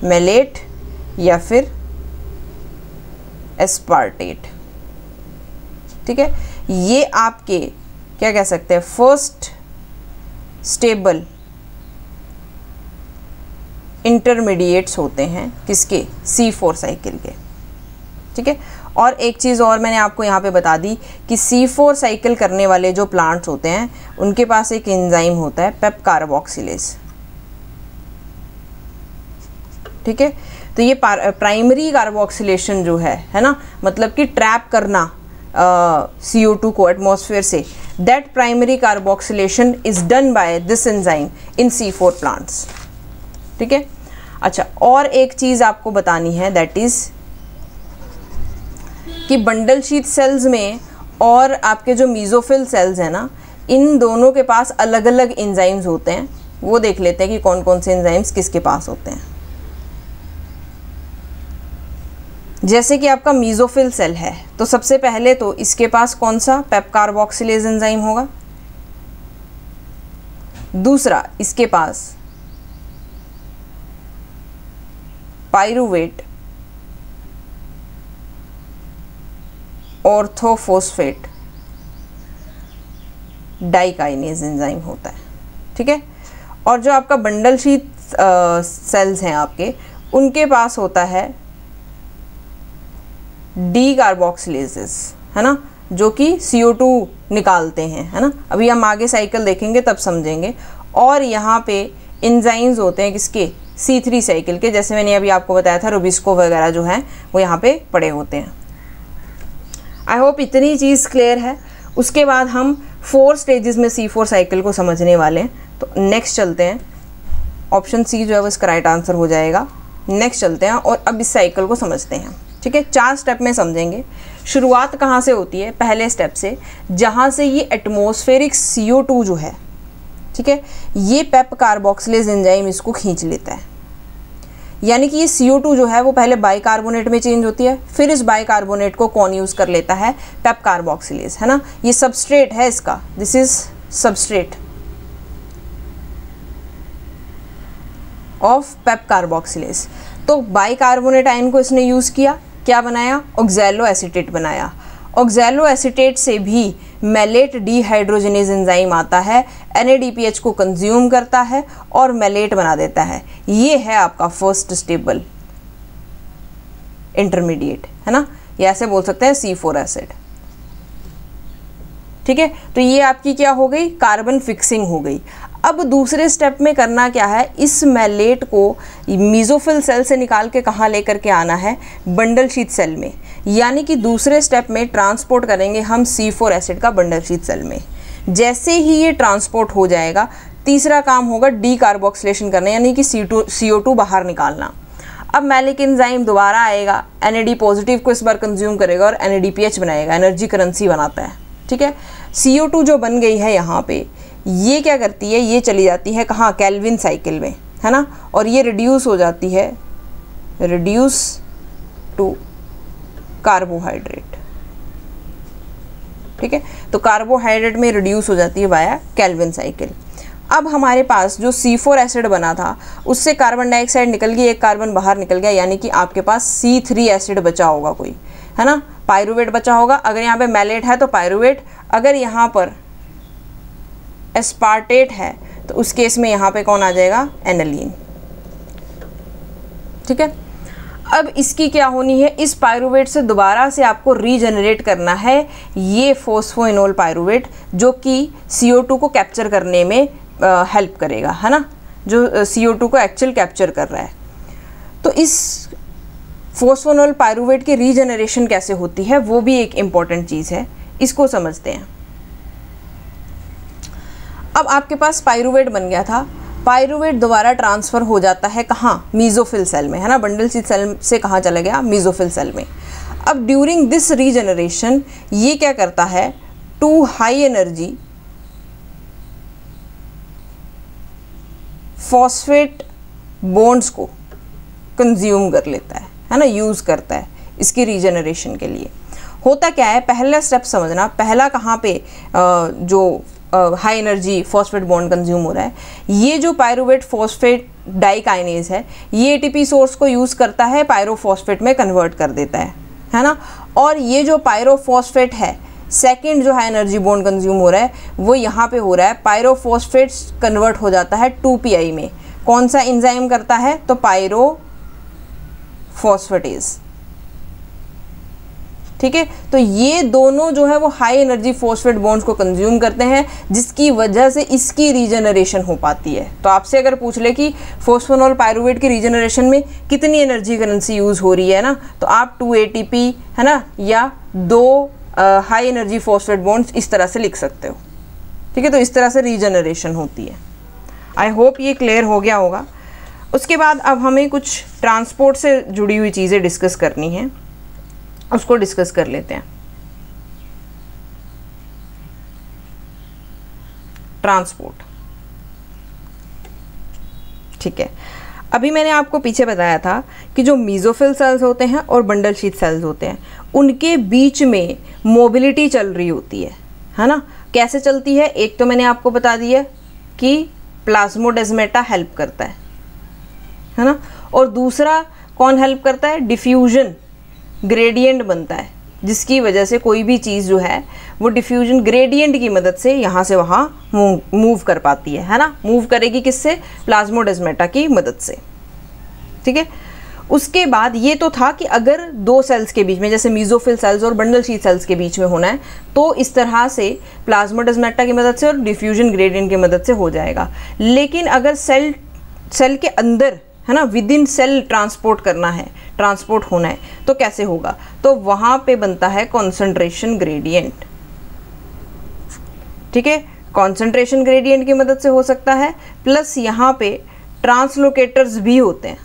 मेलेट या फिर एस्पार्टेट, ठीक है। ये आपके क्या कह सकते हैं, फर्स्ट स्टेबल इंटरमीडिएट्स होते हैं किसके, C4 साइकिल के, ठीक है। और एक चीज़ और मैंने आपको यहाँ पे बता दी कि C4 साइकिल करने वाले जो प्लांट्स होते हैं उनके पास एक एंजाइम होता है पेप कार्बोक्सिलेज, ठीक है। तो ये प्राइमरी कार्बोक्सिलेशन जो है ना, मतलब कि ट्रैप करना CO2 को एटमॉस्फेयर से, that primary carboxylation is done by this enzyme in C4 plants, ठीक है। अच्छा, और एक चीज़ आपको बतानी है, दैट इज़ कि बंडल शीथ सेल्स में और आपके जो मीज़ोफिल सेल्स हैं ना, इन दोनों के पास अलग अलग एंजाइम्स होते हैं। वो देख लेते हैं कि कौन कौन से एंजाइम्स किसके पास होते हैं। जैसे कि आपका मीज़ोफिल सेल है तो सबसे पहले तो इसके पास कौन सा, पेप कार्बोक्सिलेज एंजाइम होगा। दूसरा इसके पास पाइरूवेट ऑर्थोफॉस्फेट डाइकाइनेज एंजाइम होता है, ठीक है। और जो आपका बंडल शीथ सेल्स हैं आपके, उनके पास होता है डी कार्बोक्सिलेजेस, है ना, जो कि CO2 निकालते हैं, है ना। अभी हम आगे साइकिल देखेंगे तब समझेंगे। और यहाँ पे एंजाइम्स होते हैं किसके, C3 साइकिल के, जैसे मैंने अभी आपको बताया था रुबिस्को वगैरह जो हैं वो यहाँ पे पड़े होते हैं। आई होप इतनी चीज़ क्लियर है। उसके बाद हम 4 स्टेजेस में C4 साइकिल को समझने वाले हैं। तो नेक्स्ट चलते हैं, ऑप्शन सी जो है वो इसका राइट आंसर हो जाएगा। नेक्स्ट चलते हैं और अब इस साइकिल को समझते हैं, ठीक है। 4 स्टेप में समझेंगे। शुरुआत कहाँ से होती है, पहले स्टेप से, जहाँ से ये एटमॉस्फेरिक CO2 जो है, ठीक है, ये पेप कार्बोक्सिलेज एंजाइम इसको खींच लेता है। यानी कि ये CO2 जो है वो पहले बाइकार्बोनेट में चेंज होती है, फिर इस बाइकार्बोनेट को कौन यूज़ कर लेता है, पेप कार्बोक्सिलेज, है ना। ये सबस्ट्रेट है इसका, this is substrate of PEP carboxylase. तो बाइकार्बोनेट आयन को इसने यूज़ किया, क्या बनाया, ऑक्सैलो एसीटेट बनाया। ऑक्सैलो एसीटेट से भी मेलेट डीहाइड्रोजनेज एंजाइम आता है, NADPH को कंज्यूम करता है और मेलेट बना देता है। ये है आपका फर्स्ट स्टेबल इंटरमीडिएट, है ना, या ऐसे बोल सकते हैं C4 एसिड, ठीक है। तो ये आपकी क्या हो गई, कार्बन फिक्सिंग हो गई। अब दूसरे स्टेप में करना क्या है, इस मेलेट को मीज़ोफिल सेल से निकाल के कहाँ लेकर के आना है, बंडल शीथ सेल में। यानी कि दूसरे स्टेप में ट्रांसपोर्ट करेंगे हम C4 एसिड का बंडल शीथ सेल में। जैसे ही ये ट्रांसपोर्ट हो जाएगा तीसरा काम होगा डी कार्बोक्सिलेशन करना, यानी कि CO2 बाहर निकालना। अब मैलिक एंजाइम दोबारा आएगा, NAD पॉजिटिव को इस बार कंज्यूम करेगा और NADPH बनाएगा, एनर्जी करेंसी बनाता है, ठीक है। CO2 जो बन गई है यहाँ पे, ये क्या करती है, ये चली जाती है कहाँ, केल्विन साइकिल में, है ना, और ये रिड्यूस हो जाती है, रिड्यूस टू कार्बोहाइड्रेट, ठीक है। तो कार्बोहाइड्रेट में रिड्यूस हो जाती है वाया केल्विन साइकिल। अब हमारे पास जो C4 एसिड बना था उससे कार्बन डाइऑक्साइड निकल गई, एक कार्बन बाहर निकल गया, यानी कि आपके पास C3 एसिड बचा होगा कोई, है ना, पायरुवेट बचा होगा। अगर यहाँ पे मैलेट है तो पायरुवेट, अगर यहाँ पर एस्पार्टेट है तो उस केस में यहाँ पे कौन आ जाएगा, एनालीन, ठीक है। अब इसकी क्या होनी है, इस पायरुवेट से दोबारा से आपको रीजनरेट करना है ये फोस्फोइनोल पायरुवेट, जो कि CO2 को कैप्चर करने में हेल्प करेगा, है ना, जो CO2 को एक्चुअल कैप्चर कर रहा है। तो इस फोस्फोइनोल पायरुवेट की रीजनरेशन कैसे होती है वो भी एक इम्पॉर्टेंट चीज़ है, इसको समझते हैं। अब आपके पास पायरुवेट बन गया था, पायरुवेट दोबारा ट्रांसफ़र हो जाता है कहाँ, मीज़ोफिल सेल में, है ना, बंडल शीथ सेल से कहाँ चला गया, मीज़ोफिल सेल में। अब ड्यूरिंग दिस रीजनरेशन ये क्या करता है, 2 हाई एनर्जी फॉस्फेट बॉन्ड्स को कंज्यूम कर लेता है ना, यूज़ करता है इसकी रीजनरेशन के लिए। होता क्या है, पहला स्टेप समझना, पहला कहाँ पे जो high energy phosphate bond consume हो रहा है, ये जो पायरुवेट फॉस्फेट डाइकाइनेज है ये ATP सोर्स को यूज़ करता है, पायरोफॉस्फेट में कन्वर्ट कर देता है ना। और ये जो पायरोफॉस्फेट है, सेकंड जो हाई एनर्जी बॉन्ड कंज्यूम हो रहा है वो यहाँ पे हो रहा है, पायरोफॉस्फेट कन्वर्ट हो जाता है 2PI में। कौन सा एंजाइम करता है, तो पायरोफॉस्फेटेज, ठीक है। तो ये दोनों जो है वो हाई एनर्जी फॉस्फेट बॉन्ड्स को कंज्यूम करते हैं, जिसकी वजह से इसकी रीजनरेशन हो पाती है। तो आपसे अगर पूछ ले कि फोस्फोनोल पायरुवेट की रीजनरेशन में कितनी एनर्जी करेंसी यूज़ हो रही है ना, तो आप 2 ATP, है ना, या 2 हाई एनर्जी फॉस्फेट बॉन्ड्स इस तरह से लिख सकते हो, ठीक है। तो इस तरह से रीजनरेशन होती है। आई होप ये क्लियर हो गया होगा। उसके बाद अब हमें कुछ ट्रांसपोर्ट से जुड़ी हुई चीज़ें डिस्कस करनी हैं, उसको डिस्कस कर लेते हैं। ट्रांसपोर्ट, ठीक है। अभी मैंने आपको पीछे बताया था कि जो मीज़ोफिल सेल्स होते हैं और बंडल शीथ सेल्स होते हैं उनके बीच में मोबिलिटी चल रही होती है ना। कैसे चलती है, एक तो मैंने आपको बता दिया कि प्लाज्मोडेस्माटा हेल्प करता है ना, और दूसरा कौन हेल्प करता है, डिफ्यूजन ग्रेडियंट बनता है, जिसकी वजह से कोई भी चीज़ जो है वो डिफ्यूजन ग्रेडियंट की मदद से यहाँ से वहाँ मूव कर पाती है ना। मूव करेगी किससे, प्लाज्मोडेस्माटा की मदद से, ठीक है। उसके बाद ये तो था कि अगर 2 सेल्स के बीच में, जैसे मीज़ोफिल सेल्स और बंडल शीथ सेल्स के बीच में होना है तो इस तरह से प्लाज्मोडेस्माटा की मदद से और डिफ्यूजन ग्रेडियंट की मदद से हो जाएगा। लेकिन अगर सेल के अंदर, है ना, विद इन सेल ट्रांसपोर्ट करना है, ट्रांसपोर्ट होना है, तो कैसे होगा, तो वहाँ पे बनता है कॉन्सेंट्रेशन ग्रेडियंट, ठीक है। कॉन्सेंट्रेशन ग्रेडियंट की मदद से हो सकता है, प्लस यहाँ पे ट्रांसलोकेटर्स भी होते हैं,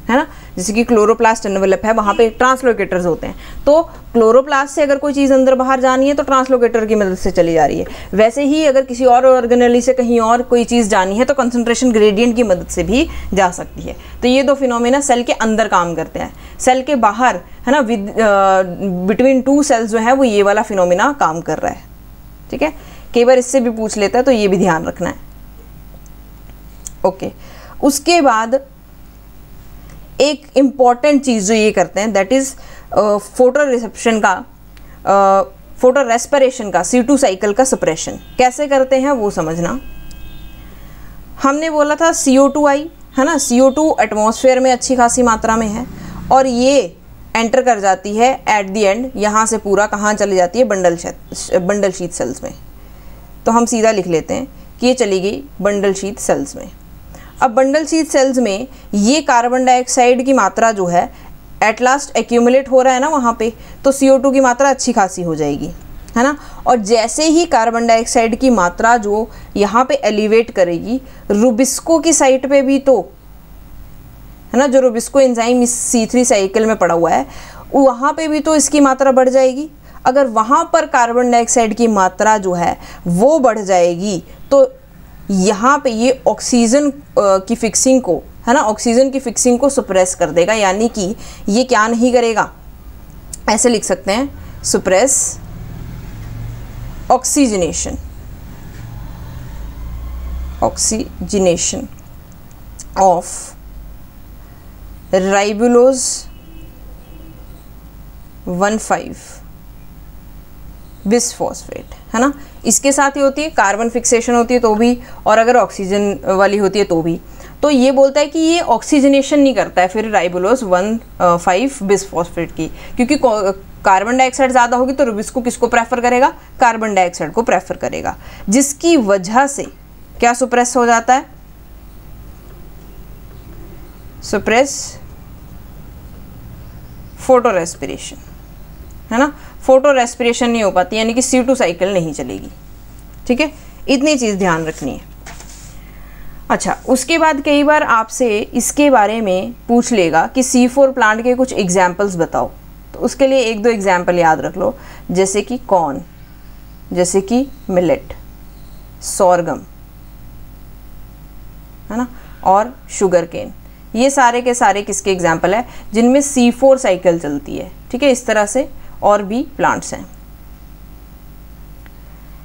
है ना, जैसे कि क्लोरोप्लास्ट एनवेलप है, वहाँ पे ट्रांसलोकेटर्स होते हैं। तो क्लोरोप्लास्ट से अगर कोई चीज़ अंदर बाहर जानी है तो ट्रांसलोकेटर की मदद से चली जा रही है। वैसे ही अगर किसी और ऑर्गेनेली से कहीं और कोई चीज़ जानी है तो कंसंट्रेशन ग्रेडियंट की मदद से भी जा सकती है। तो ये 2 फिनोमेना सेल के अंदर काम करते हैं। सेल के बाहर, है ना, बिटवीन 2 सेल्स जो है वो ये वाला फिनोमेना काम कर रहा है, ठीक है। कई बार इससे भी पूछ लेता है, तो ये भी ध्यान रखना है। ओके, उसके बाद एक इम्पॉर्टेंट चीज़ जो ये करते हैं दैट इज़ फोटो रिसेप्शन का, फोटो रेस्पिरेशन का, C2 साइकिल का सप्रेशन। कैसे करते हैं वो समझना। हमने बोला था CO2 आई, है ना, CO2 एटमॉस्फेयर में अच्छी खासी मात्रा में है और ये एंटर कर जाती है एट द एंड, यहाँ से पूरा कहाँ चली जाती है, बंडल शीथ सेल्स में। तो हम सीधा लिख लेते हैं कि ये चली गई बंडल शीथ सेल्स में। अब बंडल शीथ सेल्स में ये कार्बन डाइऑक्साइड की मात्रा जो है एट लास्ट एक्यूमुलेट हो रहा है ना वहाँ पे, तो CO2 की मात्रा अच्छी खासी हो जाएगी, है ना। और जैसे ही कार्बन डाइऑक्साइड की मात्रा जो यहाँ पे एलिवेट करेगी, रुबिस्को की साइट पे भी तो, है ना, जो रुबिस्को एंजाइम इस C3 साइकिल में पड़ा हुआ है, वहाँ पे भी तो इसकी मात्रा बढ़ जाएगी। अगर वहाँ पर कार्बन डाइऑक्साइड की मात्रा जो है वो बढ़ जाएगी तो यहाँ पे ये ऑक्सीजन की फिक्सिंग को, है ना, ऑक्सीजन की फिक्सिंग को सप्रेस कर देगा, यानी कि ये क्या नहीं करेगा, ऐसे लिख सकते हैं, suppress oxygenation, oxygenation of ribulose 1,5 bisphosphate, है ना। इसके साथ ही होती है, कार्बन फिक्सेशन होती है तो भी, और अगर ऑक्सीजन वाली होती है तो भी। तो ये बोलता है कि ये ऑक्सीजनेशन नहीं करता है फिर राइबुलोज 1,5 बिसफॉस्फेट की, क्योंकि कार्बन डाइऑक्साइड ज़्यादा होगी तो रुबिस्को किसको प्रेफर करेगा, कार्बन डाइऑक्साइड को प्रेफर करेगा, जिसकी वजह से क्या सुप्रेस हो जाता है, सुप्रेस फोटो रेस्पिरेशन, है ना। फोटो रेस्पिरेशन नहीं हो पाती, यानी कि C2 साइकिल नहीं चलेगी। ठीक है, इतनी चीज़ ध्यान रखनी है। अच्छा, उसके बाद कई बार आपसे इसके बारे में पूछ लेगा कि C4 प्लांट के कुछ एग्जाम्पल्स बताओ, तो उसके लिए एक दो एग्जाम्पल याद रख लो, जैसे कि कॉर्न, जैसे कि मिलेट, सोरगम, है ना, और शुगर केन। ये सारे के सारे किसके एग्जाम्पल है, जिनमें C4 साइकिल चलती है। ठीक है, इस तरह से और भी प्लांट्स हैं।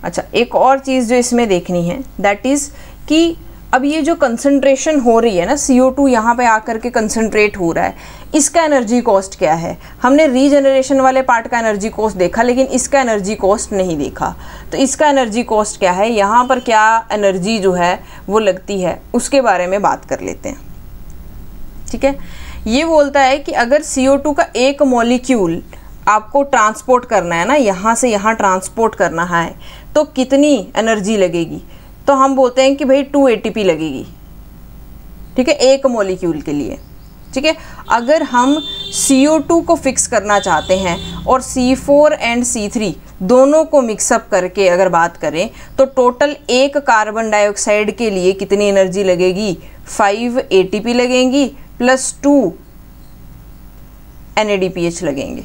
अच्छा, एक और चीज़ जो इसमें देखनी है, दैट इज़ कि अब ये जो कंसंट्रेशन हो रही है ना, CO2 यहाँ पे आकर के कंसंट्रेट हो रहा है, इसका एनर्जी कॉस्ट क्या है। हमने रीजनरेशन वाले पार्ट का एनर्जी कॉस्ट देखा, लेकिन इसका एनर्जी कॉस्ट नहीं देखा। तो इसका एनर्जी कॉस्ट क्या है, यहाँ पर क्या एनर्जी जो है वो लगती है, उसके बारे में बात कर लेते हैं। ठीक है, ये बोलता है कि अगर CO2 का एक मॉलिक्यूल आपको ट्रांसपोर्ट करना है ना, यहाँ से यहाँ ट्रांसपोर्ट करना है, तो कितनी एनर्जी लगेगी, तो हम बोलते हैं कि भाई 2 ATP लगेगी। ठीक है, एक मॉलिक्यूल के लिए। ठीक है, अगर हम CO2 को फिक्स करना चाहते हैं और C4 एंड C3 दोनों को मिक्सअप करके अगर बात करें, तो टोटल एक कार्बन डाइऑक्साइड के लिए कितनी एनर्जी लगेगी, 5 ATP लगेंगी प्लस 2 NADPH लगेंगे।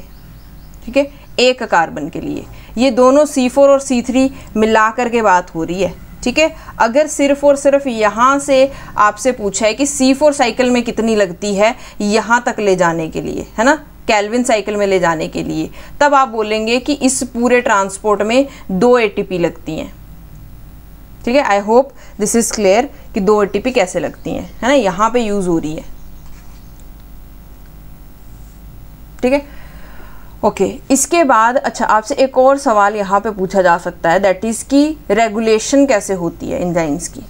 ठीक है, एक कार्बन के लिए। ये दोनों C4 और C3 मिला करके बात हो रही है। ठीक है, अगर सिर्फ और सिर्फ यहाँ से आपसे पूछा है कि C4 साइकिल में कितनी लगती है यहाँ तक ले जाने के लिए, है ना, केल्विन साइकिल में ले जाने के लिए, तब आप बोलेंगे कि इस पूरे ट्रांसपोर्ट में 2 ATP लगती हैं। ठीक है, I hope this is clear कि 2 ATP कैसे लगती हैं, है ना, यहाँ पे यूज हो रही है। ठीक है, ओके, इसके बाद अच्छा आपसे एक और सवाल यहाँ पे पूछा जा सकता है, दैट इज़ कि रेगुलेशन कैसे होती है एंजाइम्स की,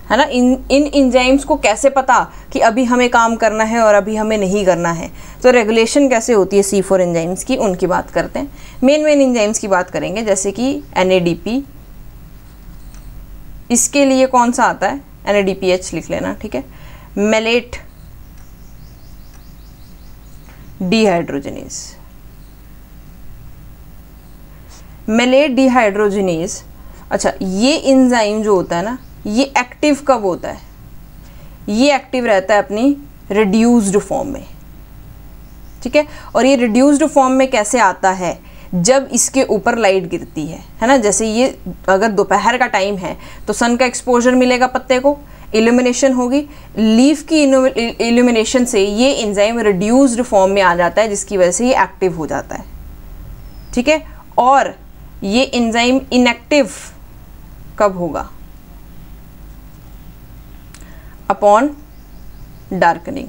है ना। इन एंजाइम्स को कैसे पता कि अभी हमें काम करना है और अभी हमें नहीं करना है, तो रेगुलेशन कैसे होती है C4 एंजाइम्स की, उनकी बात करते हैं। मेन एंजाइम्स की बात करेंगे, जैसे कि NADP, इसके लिए कौन सा आता है, NADPH लिख लेना। ठीक है, मेलेट डिहाइड्रोजनेज, मेलेट डिहाइड्रोजनेज। अच्छा, ये एंजाइम जो होता है ना, ये एक्टिव कब होता है, ये एक्टिव रहता है अपनी रिड्यूस्ड फॉर्म में। ठीक है, और ये रिड्यूस्ड फॉर्म में कैसे आता है, जब इसके ऊपर लाइट गिरती है ना। जैसे ये अगर दोपहर का टाइम है तो सन का एक्सपोजर मिलेगा पत्ते को, इल्यूमिनेशन होगी, लीफ की इल्यूमिनेशन से ये एंजाइम रिड्यूस्ड फॉर्म में आ जाता है, जिसकी वजह से ये एक्टिव हो जाता है। ठीक है, और ये एंजाइम इनएक्टिव कब होगा, अपॉन डार्कनिंग।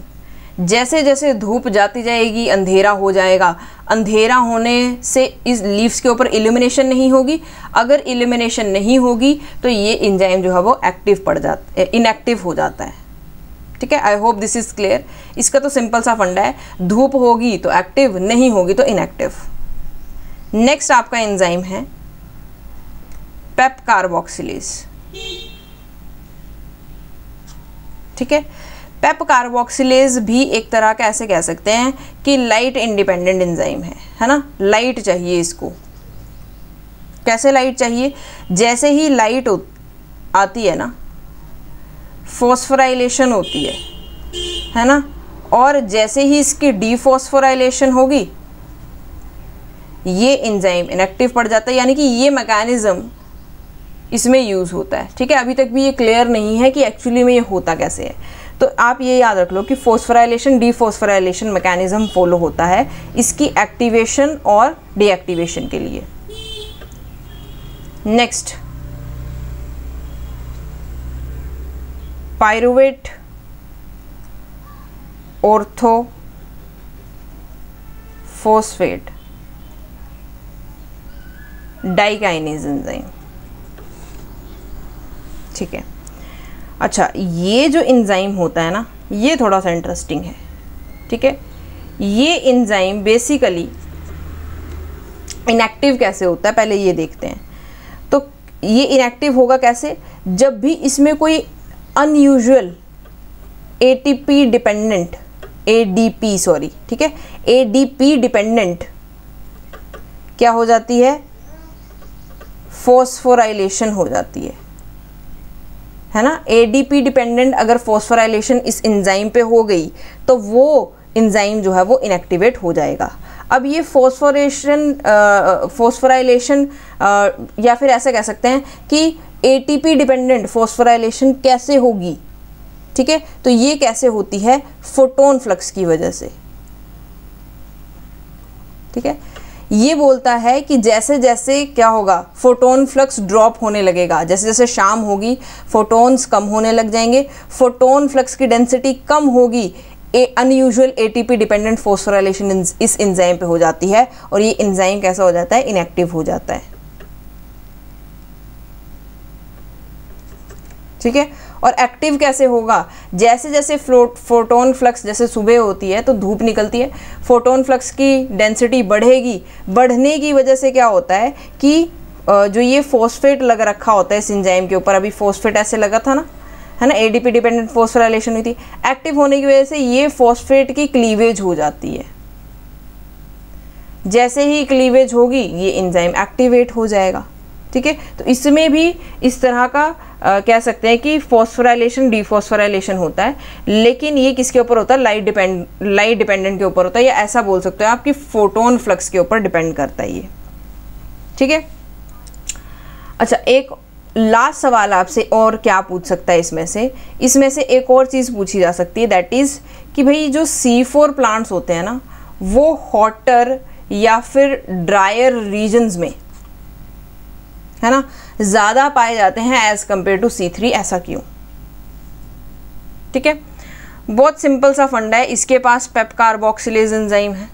जैसे जैसे धूप जाती जाएगी अंधेरा हो जाएगा, अंधेरा होने से इस लीव्स के ऊपर इल्यूमिनेशन नहीं होगी, अगर इल्यूमिनेशन नहीं होगी तो ये एंजाइम जो है वो इनएक्टिव हो जाता है। ठीक है, I hope this is clear. इसका तो सिंपल सा फंडा है, धूप होगी तो एक्टिव, नहीं होगी तो इनएक्टिव। नेक्स्ट आपका एंजाइम है पेप कार्बोक्सिलेज। ठीक है, पेप कार्बोक्सिलेज भी एक तरह का ऐसे कह सकते हैं कि लाइट इंडिपेंडेंट एंजाइम है ना। लाइट चाहिए इसको। कैसे लाइट चाहिए? जैसे ही लाइट आती है ना, फॉस्फोराइलेशन होती है ना, और जैसे ही इसकी डीफॉस्फोराइलेशन होगी ये एंजाइम इनएक्टिव पड़ जाता है, यानी कि ये मैकेनिज्म इसमें यूज़ होता है। ठीक है, अभी तक भी ये क्लियर नहीं है कि एक्चुअली में ये होता कैसे है। तो आप ये याद रख लो कि फॉस्फोराइलेशन डीफॉस्फोराइलेशन मैकेनिज्म फॉलो होता है इसकी एक्टिवेशन और डीएक्टिवेशन के लिए। Next, pyruvate orthophosphate dikinase enzyme. ठीक है, अच्छा, ये जो एंजाइम होता है ना, ये थोड़ा सा इंटरेस्टिंग है। ठीक है, ये एंजाइम बेसिकली इनएक्टिव कैसे होता है पहले ये देखते हैं। तो ये इनएक्टिव होगा कैसे? जब भी इसमें कोई unusual ATP dependent ADP sorry ठीक है, एडीपी डिपेंडेंट क्या हो जाती है? फॉस्फोराइलेशन हो जाती है ना। एडीपी डिपेंडेंट अगर फॉस्फोराइलेशन इस एंजाइम पे हो गई तो वो एंजाइम जो है वो इनएक्टिवेट हो जाएगा। अब ये फॉस्फोराइलेशन या फिर ऐसे कह सकते हैं कि एटीपी डिपेंडेंट फॉस्फोराइलेशन कैसे होगी? ठीक है, तो ये कैसे होती है? फोटोन फ्लक्स की वजह से। ठीक है, ये बोलता है कि जैसे जैसे क्या होगा, फोटोन फ्लक्स ड्रॉप होने लगेगा, जैसे जैसे शाम होगी फोटोन्स कम होने लग जाएंगे, फोटोन फ्लक्स की डेंसिटी कम होगी, अनयूजुअल एटीपी डिपेंडेंट फॉस्फोराइलेशन इस एंजाइम पे हो जाती है और ये एंजाइम कैसा हो जाता है? इनएक्टिव हो जाता है। ठीक है, और एक्टिव कैसे होगा? जैसे जैसे फोटोन फ्लक्स, जैसे सुबह होती है तो धूप निकलती है, फोटोन फ्लक्स की डेंसिटी बढ़ेगी, बढ़ने की वजह से क्या होता है कि जो ये फॉस्फेट लग रखा होता है इस एंजाइम के ऊपर, अभी फॉस्फेट ऐसे लगा था ना, है ना, एडीपी डिपेंडेंट फॉस्फोराइलेशन हुई थी, एक्टिव होने की वजह से ये फॉस्फेट की क्लीवेज हो जाती है। जैसे ही क्लीवेज होगी ये एंजाइम एक्टिवेट हो जाएगा। ठीक है, तो इसमें भी इस तरह का कह सकते हैं कि फॉस्फोराइलेशन डीफॉस्फोराइलेशन होता है, लेकिन ये किसके ऊपर होता है? लाइट डिपेंडेंट के ऊपर होता है, या ऐसा बोल सकते हो आपकी फोटोन फ्लक्स के ऊपर डिपेंड करता है ये। ठीक है, अच्छा, एक लास्ट सवाल आपसे और क्या पूछ सकता है इसमें से एक और चीज़ पूछी जा सकती है, दैट इज़ कि भाई जो C4 प्लांट्स होते हैं ना, वो हॉटर या फिर ड्रायर रीजन्स में, है ना, ज़्यादा पाए जाते हैं एज कम्पेयर टू C3। ऐसा क्यों? ठीक है, बहुत सिंपल सा फंडा है। इसके पास पेप कार्बोक्सिलेज एंजाइम है।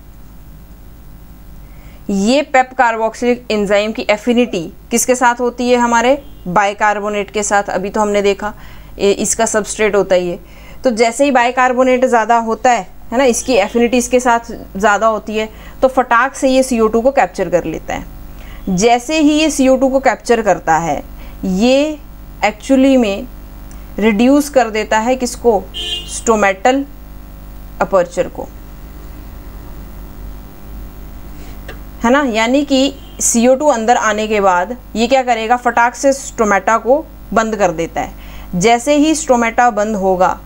ये पेप कार्बोक्सिलिक एंजाइम की एफिनिटी किसके साथ होती है? हमारे बाइकार्बोनेट के साथ। अभी तो हमने देखा इसका सबस्ट्रेट होता है ये। तो जैसे ही बाइकार्बोनेट ज़्यादा होता है ना, इसकी एफिनिटी इसके साथ ज़्यादा होती है, तो फटाक से ये CO2 को कैप्चर कर लेता है। जैसे ही ये CO2 को कैप्चर करता है, ये एक्चुअली में रिड्यूस कर देता है किसको? स्टोमेटल अपर्चर को, है ना। यानी कि CO2 अंदर आने के बाद ये क्या करेगा? फटाक से स्टोमेटा को बंद कर देता है। जैसे ही स्टोमेटा बंद होगा,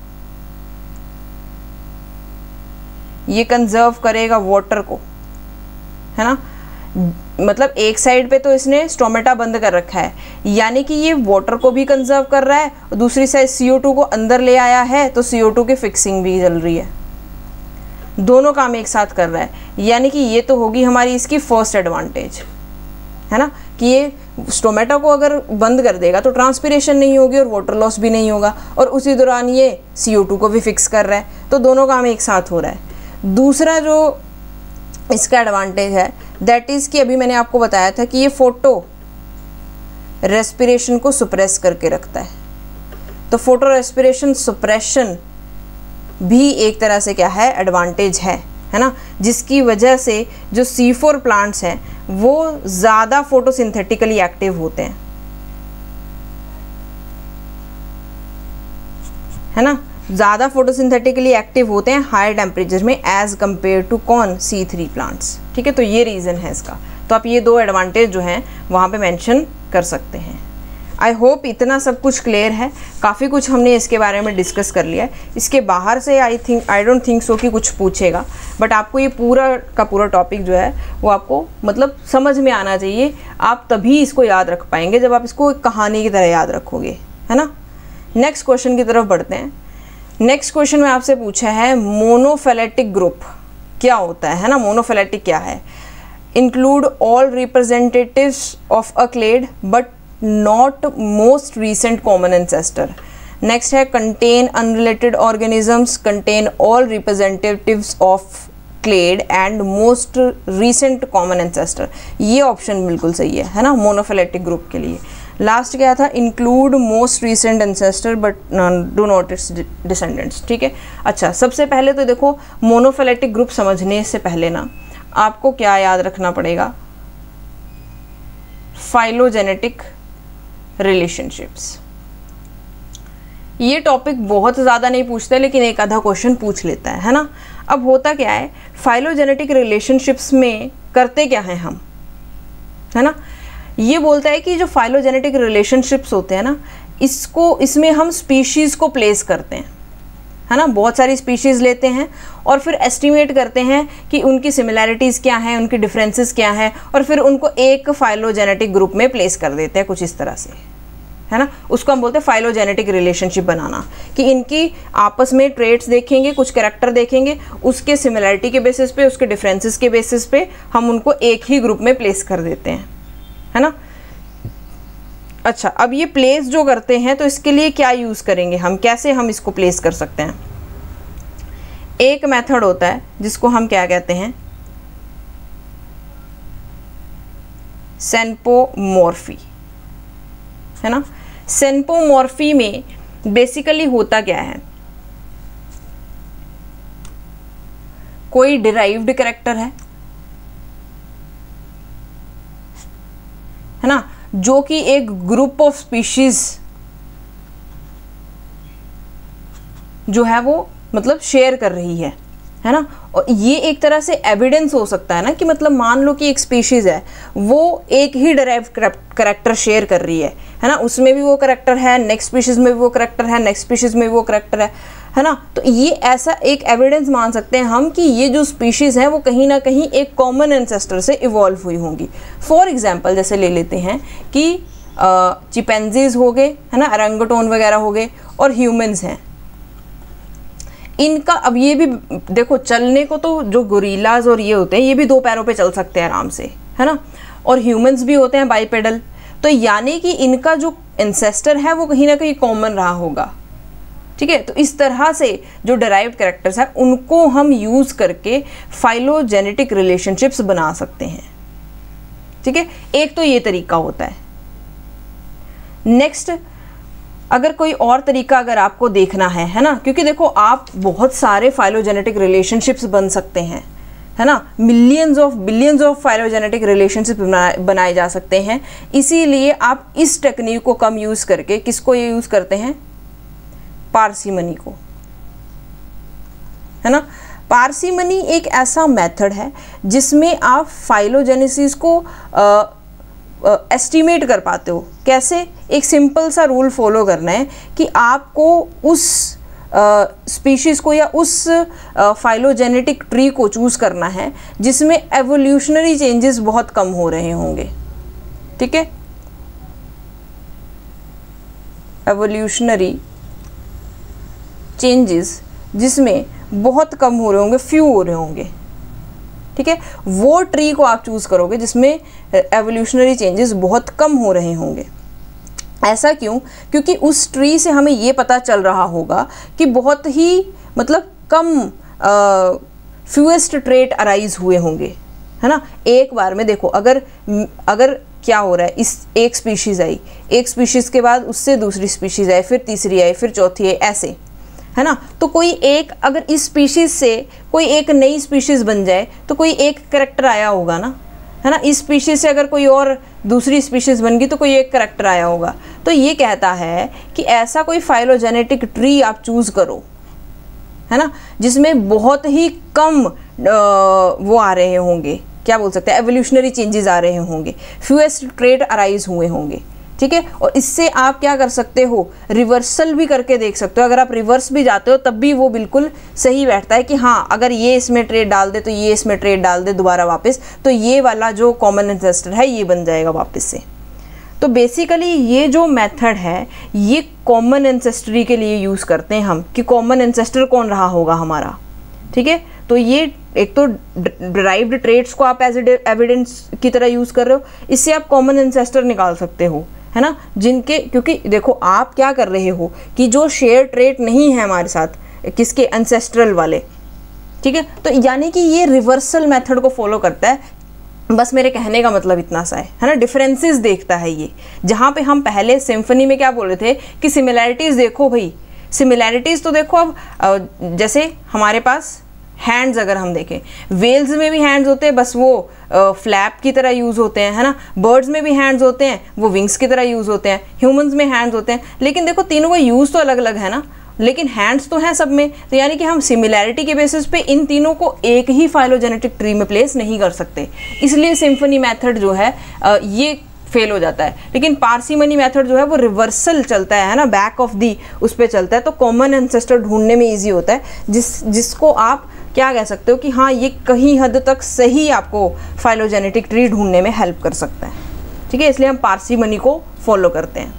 ये कंजर्व करेगा वाटर को, है ना। मतलब एक साइड पे तो इसने स्टोमेटा बंद कर रखा है, यानी कि ये वाटर को भी कंजर्व कर रहा है, और दूसरी साइड CO2 को अंदर ले आया है, तो CO2 की फिक्सिंग भी चल रही है। दोनों काम एक साथ कर रहा है, यानी कि ये तो होगी हमारी इसकी फर्स्ट एडवांटेज, है ना, कि ये स्टोमेटा को अगर बंद कर देगा तो ट्रांसपिरेशन नहीं होगी और वाटर लॉस भी नहीं होगा, और उसी दौरान ये CO2 को भी फिक्स कर रहा है, तो दोनों काम एक साथ हो रहा है। दूसरा जो इसका एडवांटेज है, दैट इज़ कि अभी मैंने आपको बताया था कि ये फोटो रेस्पिरेशन को सुप्रेस करके रखता है। तो फोटो रेस्पिरेशन सुप्रेशन भी एक तरह से क्या है? एडवांटेज है ना, जिसकी वजह से जो C4 प्लांट्स हैं वो ज़्यादा फोटोसिंथेटिकली एक्टिव होते हैं, है ना। ज़्यादा फोटोसिंथेटिकली एक्टिव होते हैं हायर टेम्परेचर में एज कम्पेयर टू कौन, C3 प्लांट्स। ठीक है, तो ये रीज़न है इसका। तो आप ये 2 एडवांटेज जो हैं वहाँ पे मेंशन कर सकते हैं। आई होप इतना सब कुछ क्लियर है। काफ़ी कुछ हमने इसके बारे में डिस्कस कर लिया है। इसके बाहर से आई डोंट थिंक सो कि कुछ पूछेगा, बट आपको ये पूरा का पूरा टॉपिक जो है वो आपको मतलब समझ में आना चाहिए। आप तभी इसको याद रख पाएंगे जब आप इसको एक कहानी की तरह याद रखोगे, है ना। नेक्स्ट क्वेश्चन की तरफ बढ़ते हैं। नेक्स्ट क्वेश्चन में आपसे पूछा है मोनोफिलेटिक ग्रुप क्या होता है ना। मोनोफिलेटिक क्या है? Include all representatives of a clade but not most recent common ancestor. Next है contain unrelated organisms, contain all representatives of clade and most recent common ancestor. ये ऑप्शन बिल्कुल सही है ना मोनोफिलेटिक ग्रुप के लिए। लास्ट क्या था? Include most recent ancestor but do not it's descendants. ठीक है, अच्छा सबसे पहले तो देखो मोनोफिलेटिक ग्रुप समझने से पहले ना आपको क्या याद रखना पड़ेगा? Phylogenetic relationships. ये टॉपिक बहुत ज़्यादा नहीं पूछता लेकिन एक आधा क्वेश्चन पूछ लेता है ना। अब होता क्या है, फाइलोजेनेटिक रिलेशनशिप्स में करते क्या हैं हम, है ना। ये बोलता है कि जो फाइलोजेनेटिक रिलेशनशिप्स होते हैं ना, इसमें हम स्पीशीज़ को प्लेस करते हैं, है ना। बहुत सारी स्पीशीज़ लेते हैं और फिर एस्टिमेट करते हैं कि उनकी सिमिलैरिटीज़ क्या हैं, उनकी डिफरेंसेस क्या हैं, और फिर उनको एक फाइलोजेनेटिक ग्रुप में प्लेस कर देते हैं कुछ इस तरह से, है ना। उसको हम बोलते हैं फाइलोजेनेटिक रिलेशनशिप बनाना, कि इनकी आपस में ट्रेट्स देखेंगे, कुछ कैरेक्टर देखेंगे, उसके सिमिलैरिटी के बेसिस पे, उसके डिफरेंसेस के बेसिस पे हम उनको एक ही ग्रुप में प्लेस कर देते हैं, है ना। अच्छा, अब ये प्लेस जो करते हैं तो इसके लिए क्या यूज़ करेंगे हम, कैसे हम इसको प्लेस कर सकते हैं? एक मेथड होता है जिसको हम क्या कहते हैं? सेनपोमॉर्फी, है ना। सेनपोमॉर्फी में बेसिकली होता क्या है? कोई डिराइव्ड कैरेक्टर है ना, जो कि एक ग्रुप ऑफ स्पीशीज जो है वो मतलब शेयर कर रही है ना। और ये एक तरह से एविडेंस हो सकता है ना कि मतलब मान लो कि एक स्पीशीज है वो एक ही डिराइव्ड कैरेक्टर शेयर कर रही है ना। उसमें भी वो कैरेक्टर है, नेक्स्ट स्पीशीज में भी वो कैरेक्टर है, नेक्स्ट स्पीशीज में भी वो कैरेक्टर है ना। तो ये ऐसा एक एविडेंस मान सकते हैं हम कि ये जो स्पीशीज़ हैं वो कहीं ना कहीं एक कॉमन एंसेस्टर से इवॉल्व हुई होंगी। फॉर एग्जांपल जैसे ले लेते हैं कि चिंपैंजीज हो गए, है ना, ओरंगुटान वगैरह हो गए, और ह्यूमंस हैं। इनका अब ये भी देखो, चलने को तो जो गोरिल्लाज और ये होते हैं ये भी 2 पैरों पे चल सकते हैं आराम से, है ना, और ह्यूमंस भी होते हैं बाइपेडल। तो यानी कि इनका जो एंसेस्टर है वो कहीं ना कहीं कॉमन रहा होगा। ठीक है, तो इस तरह से जो डिराइव्ड कैरेक्टर्स हैं उनको हम यूज़ करके फाइलोजेनेटिक रिलेशनशिप्स बना सकते हैं। ठीक है, एक तो ये तरीका होता है। नेक्स्ट, अगर कोई और तरीका अगर आपको देखना है ना, क्योंकि देखो आप बहुत सारे फाइलोजेनेटिक रिलेशनशिप्स बन सकते हैं, है ना, बिलियंस ऑफ फाइलोजेनेटिक रिलेशनशिप बनाए जा सकते हैं। इसीलिए आप इस टेक्निक को कम यूज़ करके किसको ये यूज़ करते हैं? पार्सिमनी को, है ना। पार्सिमनी एक ऐसा मेथड है जिसमें आप फाइलोजेनेसिस को एस्टिमेट कर पाते हो। कैसे? एक सिंपल सा रूल फॉलो करना है कि आपको उस स्पीशीज़ को या उस फाइलोजेनेटिक ट्री को चूज़ करना है जिसमें एवोल्यूशनरी चेंजेस बहुत कम हो रहे होंगे। ठीक है, एवोल्यूशनरी चेंजेस जिसमें बहुत कम हो रहे होंगे, फ्यू हो रहे होंगे। ठीक है, वो ट्री को आप चूज़ करोगे जिसमें एवोल्यूशनरी चेंजेस बहुत कम हो रहे होंगे। ऐसा क्यों? क्योंकि उस ट्री से हमें ये पता चल रहा होगा कि बहुत ही मतलब कम फ्यूएस्ट ट्रेट अराइज हुए होंगे, है ना। एक बार में देखो, अगर क्या हो रहा है, इस एक स्पीशीज़ आई, एक स्पीशीज़ के बाद उससे दूसरी स्पीशीज़ आई, फिर तीसरी आई, फिर चौथी आई, ऐसे, है ना। तो कोई एक, अगर इस स्पीशीज़ से कोई एक नई स्पीशीज़ बन जाए तो कोई एक कैरेक्टर आया होगा ना, है ना। इस स्पीशीज़ से अगर कोई और दूसरी स्पीशीज़ बन गई तो कोई एक कैरेक्टर आया होगा। तो ये कहता है कि ऐसा कोई फाइलोजेनेटिक ट्री आप चूज़ करो है ना, जिसमें बहुत ही कम वो आ रहे होंगे, क्या बोल सकते हैं, एवोल्यूशनरी चेंजेस आ रहे होंगे, फ्यूएस्ट ट्रेट अराइज हुए होंगे, ठीक है। और इससे आप क्या कर सकते हो, रिवर्सल भी करके देख सकते हो। अगर आप रिवर्स भी जाते हो तब भी वो बिल्कुल सही बैठता है कि हाँ, अगर ये इसमें ट्रेड डाल दे तो ये इसमें ट्रेड डाल दे दोबारा वापस, तो ये वाला जो कॉमन एंसेस्टर है ये बन जाएगा वापस से। तो बेसिकली ये जो मेथड है ये कॉमन एंसेस्ट्री के लिए यूज़ करते हैं हम, कि कॉमन एंसेस्टर कौन रहा होगा हमारा, ठीक है। तो ये एक तो डिराइव्ड ट्रेड्स को आप एज एविडेंस की तरह यूज़ कर रहे हो, इससे आप कॉमन एंसेस्टर निकाल सकते हो, है ना, जिनके, क्योंकि देखो आप क्या कर रहे हो कि जो शेयर ट्रेट नहीं है हमारे साथ, किसके, एंसेस्ट्रल वाले, ठीक है। तो यानी कि ये रिवर्सल मेथड को फॉलो करता है। बस मेरे कहने का मतलब इतना सा है ना, डिफरेंसेस देखता है ये। जहाँ पे हम पहले सिम्फनी में क्या बोल रहे थे कि सिमिलैरिटीज़ देखो भाई, सिमिलैरिटीज़ तो देखो। अब जैसे हमारे पास हैंड्स अगर हम देखें, वेल्स में भी हैंड्स होते हैं, बस वो फ्लैप की तरह यूज़ होते हैं, है ना। बर्ड्स में भी हैंड्स होते हैं, वो विंग्स की तरह यूज़ होते हैं। ह्यूमंस में हैंड्स होते हैं, लेकिन देखो तीनों का यूज़ तो अलग अलग है ना, लेकिन हैंड्स तो हैं सब में। तो यानी कि हम सिमिलैरिटी के बेसिस पे इन तीनों को एक ही फाइलोजेनेटिक ट्री में प्लेस नहीं कर सकते, इसलिए सिम्फनी मेथड जो है ये फेल हो जाता है। लेकिन पार्सिमनी मेथड जो है वो रिवर्सल चलता है ना, बैक ऑफ दी उस पर चलता है। तो कॉमन एंसेस्टर ढूंढने में ईजी होता है, जिसको आप क्या कह सकते हो कि हाँ, ये कहीं हद तक सही आपको फाइलोजेनेटिक ट्री ढूंढने में हेल्प कर सकता है, ठीक है। इसलिए हम पार्सिमनी को फॉलो करते हैं।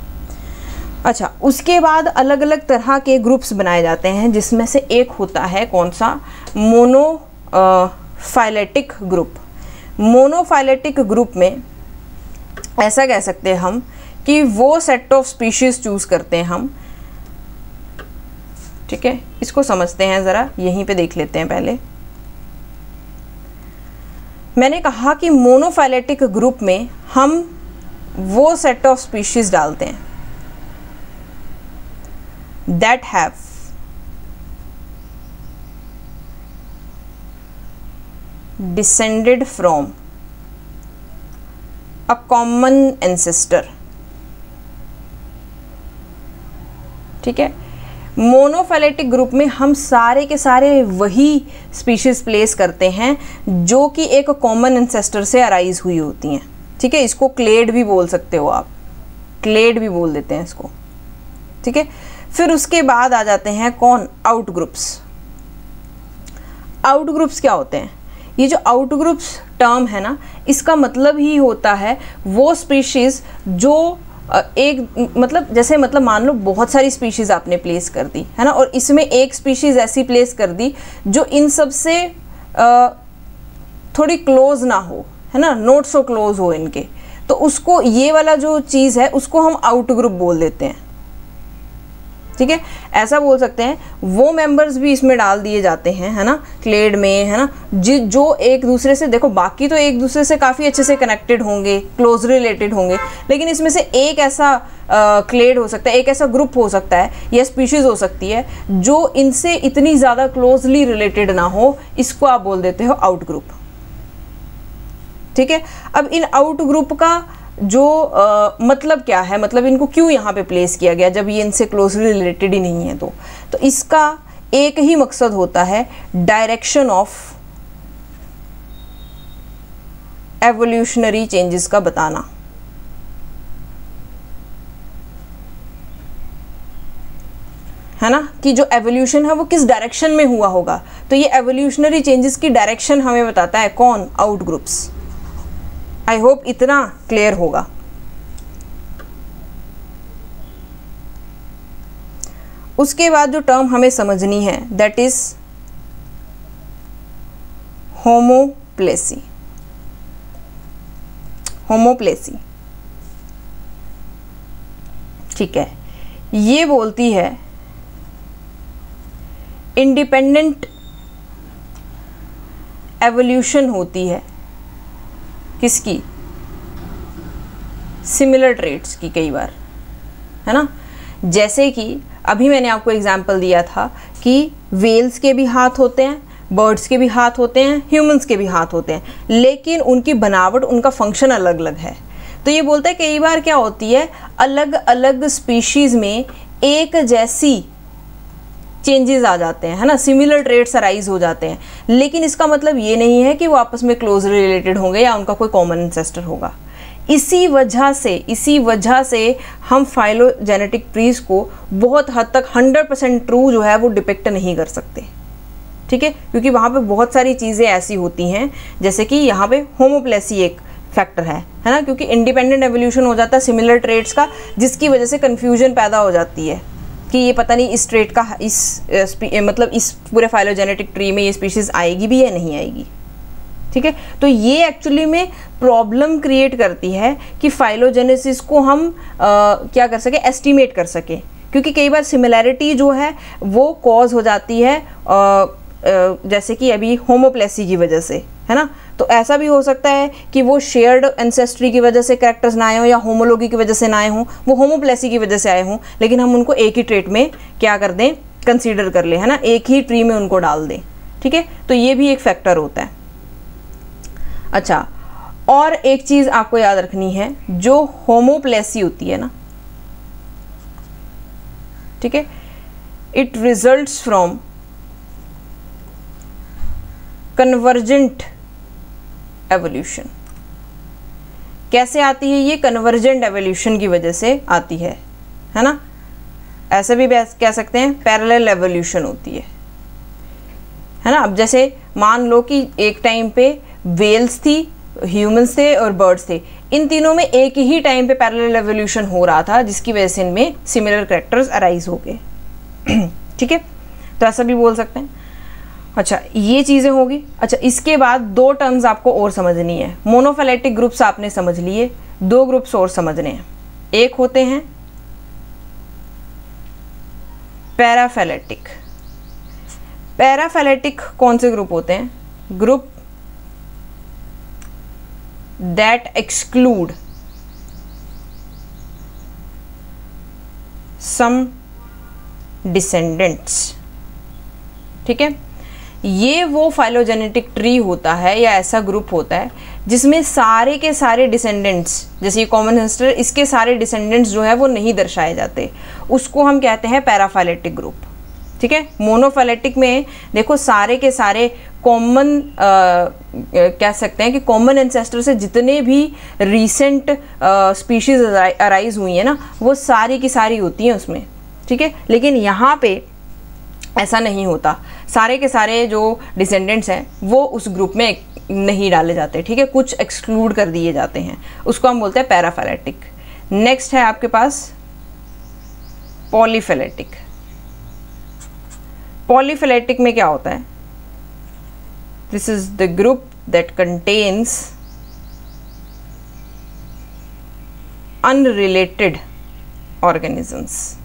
अच्छा, उसके बाद अलग अलग तरह के ग्रुप्स बनाए जाते हैं, जिसमें से एक होता है कौन सा, मोनोफाइलेटिक ग्रुप। मोनोफाइलेटिक ग्रुप में ऐसा कह सकते हैं हम कि वो सेट ऑफ स्पीशीज चूज करते हैं हम, ठीक है। इसको समझते हैं ज़रा, यहीं पे देख लेते हैं पहले। मैंने कहा कि मोनोफाइलेटिक ग्रुप में हम वो सेट ऑफ स्पीशीज डालते हैं that have descended from a common ancestor, ठीक है। मोनोफाइलेटिक ग्रुप में हम सारे के सारे वही स्पीशीज प्लेस करते हैं जो कि एक कॉमन एंसेस्टर से अराइज हुई होती हैं, ठीक है। इसको क्लेड भी बोल सकते हो आप, क्लेड भी बोल देते हैं इसको, ठीक है। फिर उसके बाद आ जाते हैं कौन, आउट ग्रुप्स। आउट ग्रुप्स क्या होते हैं, ये जो आउट ग्रुप्स टर्म है ना, इसका मतलब ही होता है वो स्पीशीज़ जो एक मतलब जैसे मतलब मान लो बहुत सारी स्पीशीज़ आपने प्लेस कर दी, है ना, और इसमें एक स्पीशीज़ ऐसी प्लेस कर दी जो इन सब से थोड़ी क्लोज ना हो, है ना, नॉट सो क्लोज हो इनके, तो उसको, ये वाला जो चीज़ है उसको हम आउट ग्रुप बोल देते हैं, ठीक है। ऐसा बोल सकते हैं वो मेंबर्स भी इसमें डाल दिए जाते हैं, है ना, क्लेड में, है ना, जो एक दूसरे से, देखो बाकी तो एक दूसरे से काफ़ी अच्छे से कनेक्टेड होंगे, क्लोज रिलेटेड होंगे, लेकिन इसमें से एक ऐसा क्लेड हो सकता है, एक ऐसा ग्रुप हो सकता है या स्पीशीज़ हो सकती है जो इनसे इतनी ज़्यादा क्लोजली रिलेटेड ना हो, इसको आप बोल देते हो आउट ग्रुप, ठीक है। अब इन आउट ग्रुप का जो मतलब क्या है, मतलब इनको क्यों यहाँ पे प्लेस किया गया जब ये इनसे क्लोजली रिलेटेड ही नहीं है, तो इसका एक ही मकसद होता है, डायरेक्शन ऑफ एवोल्यूशनरी चेंजेस का बताना, है ना, कि जो एवोल्यूशन है वो किस डायरेक्शन में हुआ होगा। तो ये एवोल्यूशनरी चेंजेस की डायरेक्शन हमें बताता है कौन, आउट ग्रुप्स। आई होप इतना क्लियर होगा। उसके बाद जो टर्म हमें समझनी है दैट इज होमोप्लेसी। होमोप्लेसी, ठीक है, ये बोलती है इंडिपेंडेंट एवोल्यूशन होती है किसकी, सिमिलर ट्रेट्स की, कई बार, है ना। जैसे कि अभी मैंने आपको एग्जांपल दिया था कि वेल्स के भी हाथ होते हैं, बर्ड्स के भी हाथ होते हैं, ह्यूमंस के भी हाथ होते हैं, लेकिन उनकी बनावट, उनका फंक्शन अलग अलग है। तो ये बोलता है कई बार क्या होती है, अलग अलग स्पीशीज़ में एक जैसी चेंजेस आ जाते हैं, है ना, सिमिलर ट्रेट्स अराइज हो जाते हैं, लेकिन इसका मतलब ये नहीं है कि वो आपस में क्लोजली रिलेटेड होंगे या उनका कोई कॉमन एंसेस्टर होगा। इसी वजह से हम फाइलोजेनेटिक ट्रीज को बहुत हद तक 100% ट्रू जो है वो डिपिक्ट नहीं कर सकते, ठीक है, क्योंकि वहाँ पे बहुत सारी चीज़ें ऐसी होती हैं, जैसे कि यहाँ पे होमोप्लेसी एक फैक्टर है ना, क्योंकि इंडिपेंडेंट एवोल्यूशन हो जाता है सिमिलर ट्रेट्स का, जिसकी वजह से कन्फ्यूजन पैदा हो जाती है कि ये पता नहीं इस ट्रेट का मतलब इस पूरे फाइलोजेनेटिक ट्री में ये स्पीशीज़ आएगी भी या नहीं आएगी, ठीक है। तो ये एक्चुअली में प्रॉब्लम क्रिएट करती है कि फाइलोजेनेसिस को हम क्या कर सके, एस्टिमेट कर सके, क्योंकि कई बार सिमिलैरिटी जो है वो कॉज हो जाती है जैसे कि अभी होमोप्लेसी की वजह से, है ना। तो ऐसा भी हो सकता है कि वो शेयर्ड एंसेस्ट्री की वजह से कैरेक्टर्स ना आए हों या होमोलॉगी की वजह से ना आए हों, वो होमोप्लेसी की वजह से आए हों, लेकिन हम उनको एक ही ट्रेट में क्या कर दें, कंसीडर कर लें, है ना, एक ही ट्री में उनको डाल दें, ठीक है। तो ये भी एक फैक्टर होता है। अच्छा, और एक चीज़ आपको याद रखनी है, जो होमोप्लेसी होती है ना, ठीक है, it results from convergent evolution. कैसे आती है ये? कन्वर्जेंट एवोल्यूशन की वजह से आती है ना। ऐसे भी कह सकते हैं पैरेलल एवोल्यूशन होती है ना। अब जैसे मान लो कि एक टाइम पे वेल्स थी, ह्यूमंस थे और बर्ड्स थे, इन तीनों में एक ही टाइम पे पैरेलल एवोल्यूशन हो रहा था, जिसकी वजह से इनमें सिमिलर कैरेक्टर्स अराइज हो गए, ठीक है। तो ऐसा भी बोल सकते हैं। अच्छा, ये चीज़ें होगी। अच्छा, इसके बाद दो टर्म्स आपको और समझनी है। मोनोफैलेटिक ग्रुप्स आपने समझ लिए, दो ग्रुप्स और समझने हैं। एक होते हैं पैराफैलेटिक। पैराफैलेटिक कौन से ग्रुप होते हैं? Group that exclude some descendants, ठीक है। ये वो फाइलोजेनेटिक ट्री होता है या ऐसा ग्रुप होता है जिसमें सारे के सारे डिसेंडेंट्स, जैसे ये कॉमन एंसेस्टर, इसके सारे डिसेंडेंट्स जो है वो नहीं दर्शाए जाते, उसको हम कहते हैं पैराफाइलेटिक ग्रुप, ठीक है। मोनोफैलेटिक में देखो सारे के सारे कॉमन कह सकते हैं कि कॉमन एंसेस्टर से जितने भी रीसेंट स्पीशीज अराइज हुई है ना, वो सारी की सारी होती हैं उसमें, ठीक है। लेकिन यहाँ पे ऐसा नहीं होता, सारे के सारे जो डिसेंडेंट्स हैं वो उस ग्रुप में नहीं डाले जाते, ठीक है, कुछ एक्सक्लूड कर दिए जाते हैं, उसको हम बोलते हैं पैराफैलेटिक। नेक्स्ट है आपके पास पॉलीफैलेटिक। पॉलीफैलेटिक में क्या होता है? This is the group that contains unrelated organisms,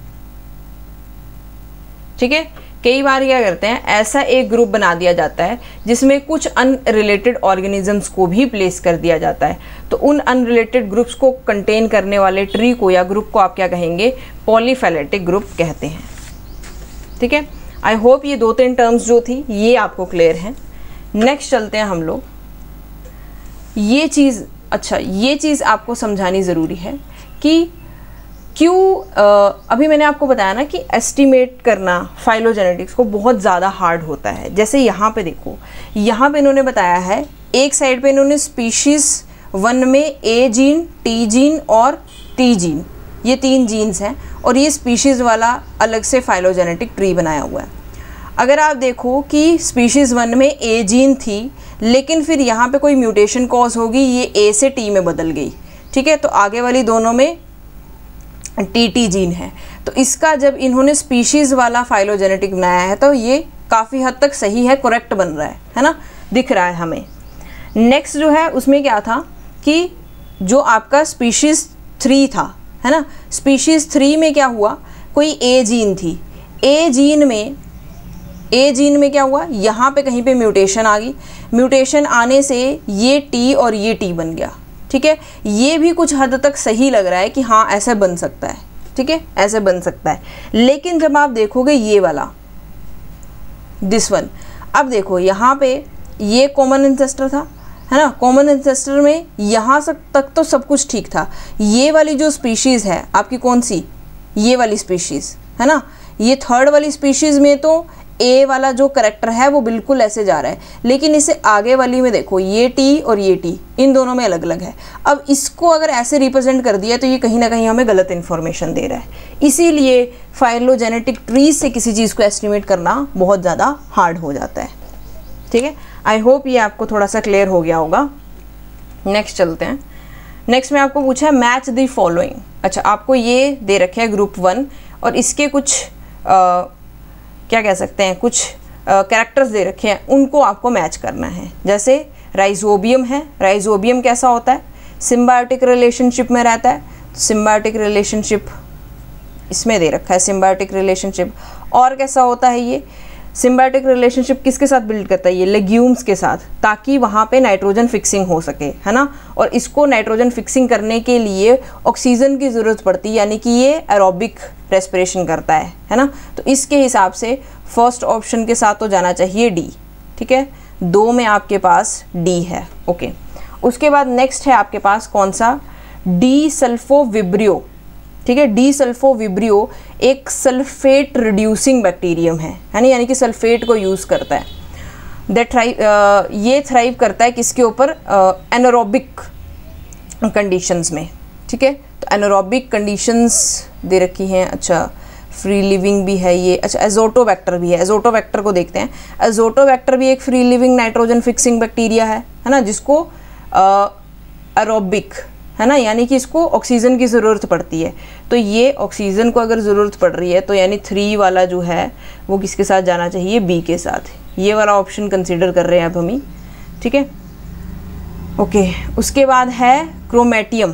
ठीक है। कई बार क्या करते हैं, ऐसा एक ग्रुप बना दिया जाता है जिसमें कुछ अनरिलेटेड ऑर्गेनिजम्स को भी प्लेस कर दिया जाता है, तो उन अनरिलेटेड ग्रुप्स को कंटेन करने वाले ट्री को या ग्रुप को आप क्या कहेंगे? पॉलीफैलेटिक ग्रुप कहते हैं, ठीक है। आई होप ये दो तीन टर्म्स जो थी ये आपको क्लियर हैं। नेक्स्ट चलते हैं हम लोग। ये चीज़, अच्छा, ये चीज़ आपको समझानी ज़रूरी है कि क्यों अभी मैंने आपको बताया ना कि एस्टिमेट करना फाइलोजेनेटिक्स को बहुत ज़्यादा हार्ड होता है। जैसे यहाँ पे देखो, यहाँ पे इन्होंने बताया है, एक साइड पे इन्होंने स्पीशीज़ 1 में ए जीन, टी जीन और टी जीन, ये 3 जीन्स हैं, और ये स्पीशीज़ वाला अलग से फाइलोजेनेटिक ट्री बनाया हुआ है। अगर आप देखो कि स्पीशीज़ 1 में ए जीन थी, लेकिन फिर यहाँ पे कोई म्यूटेशन कॉज होगी, ये ए से टी में बदल गई, ठीक है, तो आगे वाली दोनों में टी जीन है। तो इसका जब इन्होंने स्पीशीज़ वाला फाइलोजेनेटिक बनाया है तो ये काफ़ी हद तक सही है, करेक्ट बन रहा है ना, दिख रहा है हमें। नेक्स्ट जो है उसमें क्या था कि जो आपका स्पीशीज़ 3 था, है ना, स्पीशीज़ 3 में क्या हुआ, कोई ए जीन थी, ए जीन में क्या हुआ, यहाँ पे कहीं पे म्यूटेशन आ गई, म्यूटेशन आने से ये टी और ये टी बन गया, ठीक है। ये भी कुछ हद तक सही लग रहा है कि हाँ ऐसे बन सकता है, ठीक है, ऐसे बन सकता है। लेकिन जब आप देखोगे ये वाला, दिस वन, अब देखो यहाँ पे ये कॉमन एंसेस्टर था, है ना, कॉमन एंसेस्टर में यहाँ तक तो सब कुछ ठीक था। ये वाली जो स्पीशीज़ है आपकी, कौन सी? ये वाली स्पीशीज़, है ना, ये थर्ड वाली स्पीशीज़ में तो ए वाला जो करेक्टर है वो बिल्कुल ऐसे जा रहा है, लेकिन इसे आगे वाली में देखो ये टी और ये टी इन दोनों में अलग अलग है। अब इसको अगर ऐसे रिप्रेजेंट कर दिया तो ये कहीं ना कहीं हमें गलत इन्फॉर्मेशन दे रहा है। इसीलिए फाइलोजेनेटिक ट्रीज से किसी चीज़ को एस्टिमेट करना बहुत ज़्यादा हार्ड हो जाता है। ठीक है, आई होप ये आपको थोड़ा सा क्लियर हो गया होगा। नेक्स्ट चलते हैं। नेक्स्ट में आपको पूछा है मैच द फॉलोइंग। अच्छा, आपको ये दे रखे है ग्रुप 1 और इसके कुछ क्या कह सकते हैं, कुछ कैरेक्टर्स दे रखे हैं, उनको आपको मैच करना है। जैसे राइजोबियम है, राइजोबियम कैसा होता है, सिम्बायोटिक रिलेशनशिप में रहता है, सिम्बायोटिक रिलेशनशिप इसमें दे रखा है, सिम्बायोटिक रिलेशनशिप। और कैसा होता है ये सिम्बायोटिक रिलेशनशिप, किसके साथ बिल्ड करता है, ये लेग्यूम्स के साथ, ताकि वहाँ पे नाइट्रोजन फिक्सिंग हो सके, है ना। और इसको नाइट्रोजन फिक्सिंग करने के लिए ऑक्सीजन की ज़रूरत पड़ती है, यानी कि ये एरोबिक रेस्पिरेशन करता है ना। तो इसके हिसाब से फर्स्ट ऑप्शन के साथ तो जाना चाहिए डी। ठीक है, 2 में आपके पास डी है। ओके, उसके बाद नेक्स्ट है आपके पास कौन सा, डी सल्फोविब्रियो। ठीक है, डी सल्फोविब्रियो एक सल्फेट रिड्यूसिंग बैक्टीरियम है ना, यानी कि सल्फेट को यूज़ करता है। ये थ्राइव करता है किसके ऊपर, एनारोबिक कंडीशंस में। ठीक है, तो एनारोबिक कंडीशंस दे रखी हैं। अच्छा, फ्री लिविंग भी है ये। अच्छा, एजोटोबैक्टर भी है। एजोटोबैक्टर को देखते हैं। एजोटोबैक्टर भी एक free living nitrogen fixing bacteria है ना, जिसको एरोबिक है ना, यानी कि इसको ऑक्सीजन की ज़रूरत पड़ती है। तो ये ऑक्सीजन को अगर ज़रूरत पड़ रही है तो यानी 3 वाला जो है वो किसके साथ जाना चाहिए, बी के साथ। ये वाला ऑप्शन कंसीडर कर रहे हैं अब हम ही। ठीक है, ओके। उसके बाद है क्रोमेटियम।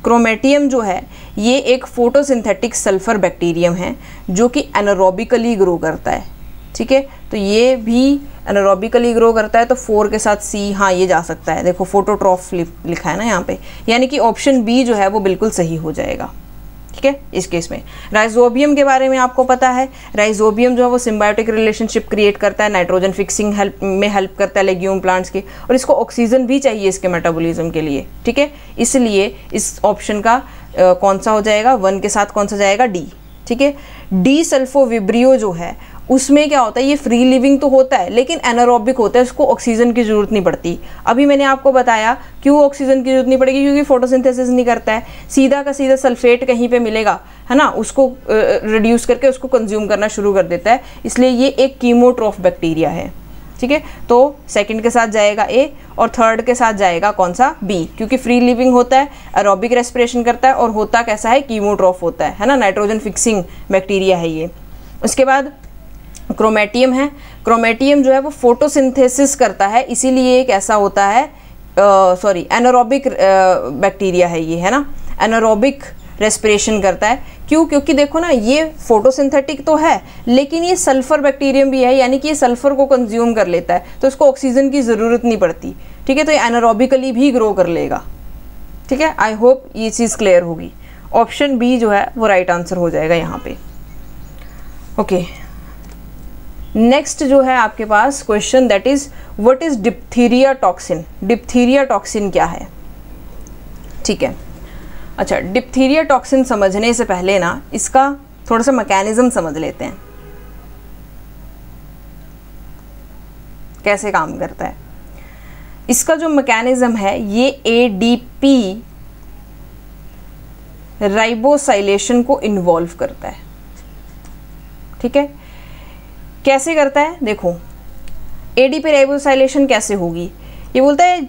क्रोमेटियम जो है ये एक फोटोसिंथेटिक सल्फर बैक्टीरियम है जो कि एनारोबिकली ग्रो करता है। ठीक है, तो ये भी एनारोबिकली ग्रो करता है, तो 4 के साथ सी, हाँ ये जा सकता है। देखो फोटोट्रॉफ लिखा है ना यहाँ पे, यानी कि ऑप्शन बी जो है वो बिल्कुल सही हो जाएगा। ठीक है, इस केस में राइजोबियम के बारे में आपको पता है। राइजोबियम जो है वो सिम्बायोटिक रिलेशनशिप क्रिएट करता है, नाइट्रोजन फिक्सिंग में हेल्प करता है लेग्यूम प्लांट्स के, और इसको ऑक्सीजन भी चाहिए इसके मेटाबॉलिज्म के लिए। ठीक है, इसलिए इस ऑप्शन का कौन सा हो जाएगा, 1 के साथ कौन सा जाएगा, डी। ठीक है, डी सल्फोविब्रियो जो है उसमें क्या होता है, ये फ्री लिविंग तो होता है लेकिन एनारोबिक होता है, उसको ऑक्सीजन की ज़रूरत नहीं पड़ती। अभी मैंने आपको बताया क्यों ऑक्सीजन की ज़रूरत नहीं पड़ेगी, क्योंकि फोटोसिंथेसिस नहीं करता है, सीधा का सीधा सल्फेट कहीं पे मिलेगा, है ना, उसको रिड्यूस करके उसको कंज्यूम करना शुरू कर देता है, इसलिए ये एक कीमोट्रॉफ बैक्टीरिया है। ठीक है, तो सेकंड के साथ जाएगा ए और थर्ड के साथ जाएगा कौन सा, बी, क्योंकि फ्री लिविंग होता है, एरोबिक रेस्पिरेशन करता है और होता कैसा है, कीमोट्रॉफ होता है ना, नाइट्रोजन फिक्सिंग बैक्टीरिया है ये। उसके बाद क्रोमेटियम है। क्रोमेटियम जो है वो फोटोसिंथेसिस करता है, इसीलिए एक ऐसा होता है, सॉरी एनारोबिक बैक्टीरिया है ये, है ना, एनारोबिक रेस्पिरेशन करता है। क्यों, क्योंकि देखो ना ये फोटोसिंथेटिक तो है लेकिन ये सल्फर बैक्टीरियम भी है, यानी कि ये सल्फर को कंज्यूम कर लेता है, तो इसको ऑक्सीजन की ज़रूरत नहीं पड़ती। ठीक है, तो ये एनारोबिकली भी ग्रो कर लेगा। ठीक है, आई होप ये चीज़ क्लियर होगी। ऑप्शन बी जो है वो राइट आंसर हो जाएगा यहाँ पे। ओके, नेक्स्ट जो है आपके पास question, that is what is diphtheria toxin. Diphtheria toxin क्या है। ठीक है, अच्छा, डिप्थीरिया टॉक्सिन समझने से पहले ना इसका थोड़ा सा मैकेनिज्म समझ लेते हैं, कैसे काम करता है। इसका जो मैकेनिज्म है ये ADP राइबोसाइलेशन को इन्वॉल्व करता है। ठीक है, कैसे करता है, देखो ADP राइबोसाइलेशन कैसे होगी, ये बोलता है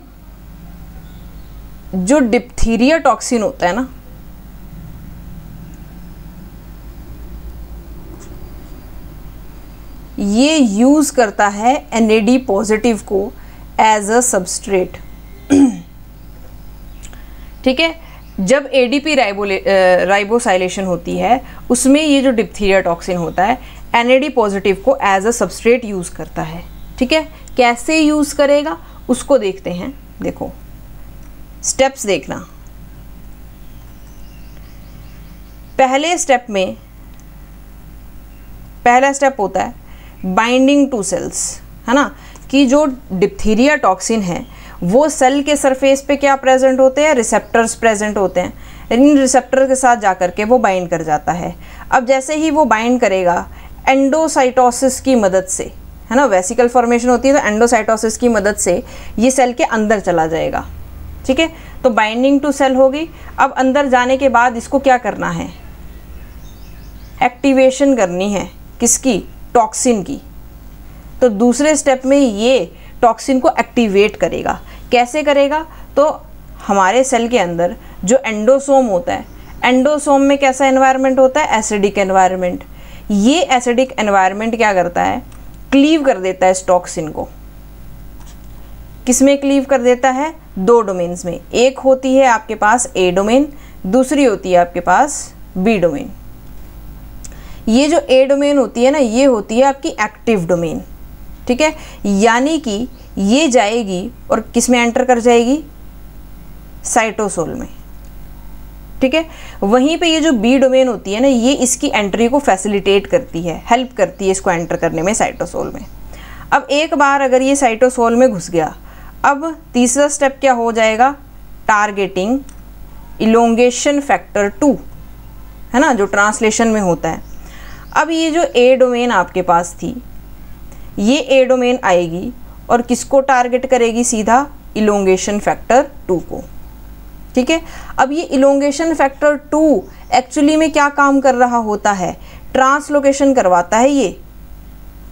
जो डिप्थीरिया टॉक्सिन होता है ना, ये यूज करता है NAD पॉजिटिव को एज अ सबस्ट्रेट। ठीक है, जब ADP राइबोसाइलेशन होती है उसमें ये जो डिप्थीरिया टॉक्सिन होता है NAD पॉजिटिव को एज अ सबस्ट्रेट यूज़ करता है। ठीक है, कैसे यूज़ करेगा उसको देखते हैं। देखो स्टेप्स देखना, पहले स्टेप में पहला स्टेप होता है बाइंडिंग टू सेल्स, है ना, कि जो डिप्थीरिया टॉक्सिन है वो सेल के सरफेस पे क्या प्रेजेंट होते हैं, रिसेप्टर्स प्रेजेंट होते हैं। इन रिसेप्टर के साथ जाकर के वो बाइंड कर जाता है। अब जैसे ही वो बाइंड करेगा एंडोसाइटोसिस की मदद से, है ना, वेसिकल फॉर्मेशन होती है तो एंडोसाइटोसिस की मदद से ये सेल के अंदर चला जाएगा। ठीक है, तो बाइंडिंग टू सेल होगी। अब अंदर जाने के बाद इसको क्या करना है, एक्टिवेशन करनी है, किसकी, टॉक्सिन की। तो दूसरे स्टेप में ये टॉक्सिन को एक्टिवेट करेगा। कैसे करेगा, तो हमारे सेल के अंदर जो एंडोसोम होता है, एंडोसोम में कैसा एनवायरनमेंट होता है, एसिडिक एनवायरनमेंट। ये एसिडिक एनवायरनमेंट क्या करता है, क्लीव कर देता है इस टॉक्सिन को। किस में क्लीव कर देता है, दो डोमेन्स में। एक होती है आपके पास ए डोमेन, दूसरी होती है आपके पास बी डोमेन। ये जो ए डोमेन होती है ना, ये होती है आपकी एक्टिव डोमेन। ठीक है, यानी कि ये जाएगी और किस में एंटर कर जाएगी, साइटोसोल में। ठीक है, वहीं पे ये जो बी डोमेन होती है ना, ये इसकी एंट्री को फैसिलिटेट करती है, हेल्प करती है इसको एंटर करने में साइटोसोल में। अब एक बार अगर ये साइटोसोल में घुस गया, अब तीसरा स्टेप क्या हो जाएगा, टारगेटिंग इलोंगेशन फैक्टर 2, है ना, जो ट्रांसलेशन में होता है। अब ये जो ए डोमेन आपके पास थी, ये ए डोमेन आएगी और किसको टारगेट करेगी, सीधा इलोंगेशन फैक्टर 2 को। ठीक है, अब ये इलोंगेशन फैक्टर 2 एक्चुअली में क्या काम कर रहा होता है, ट्रांसलोकेशन करवाता है। ये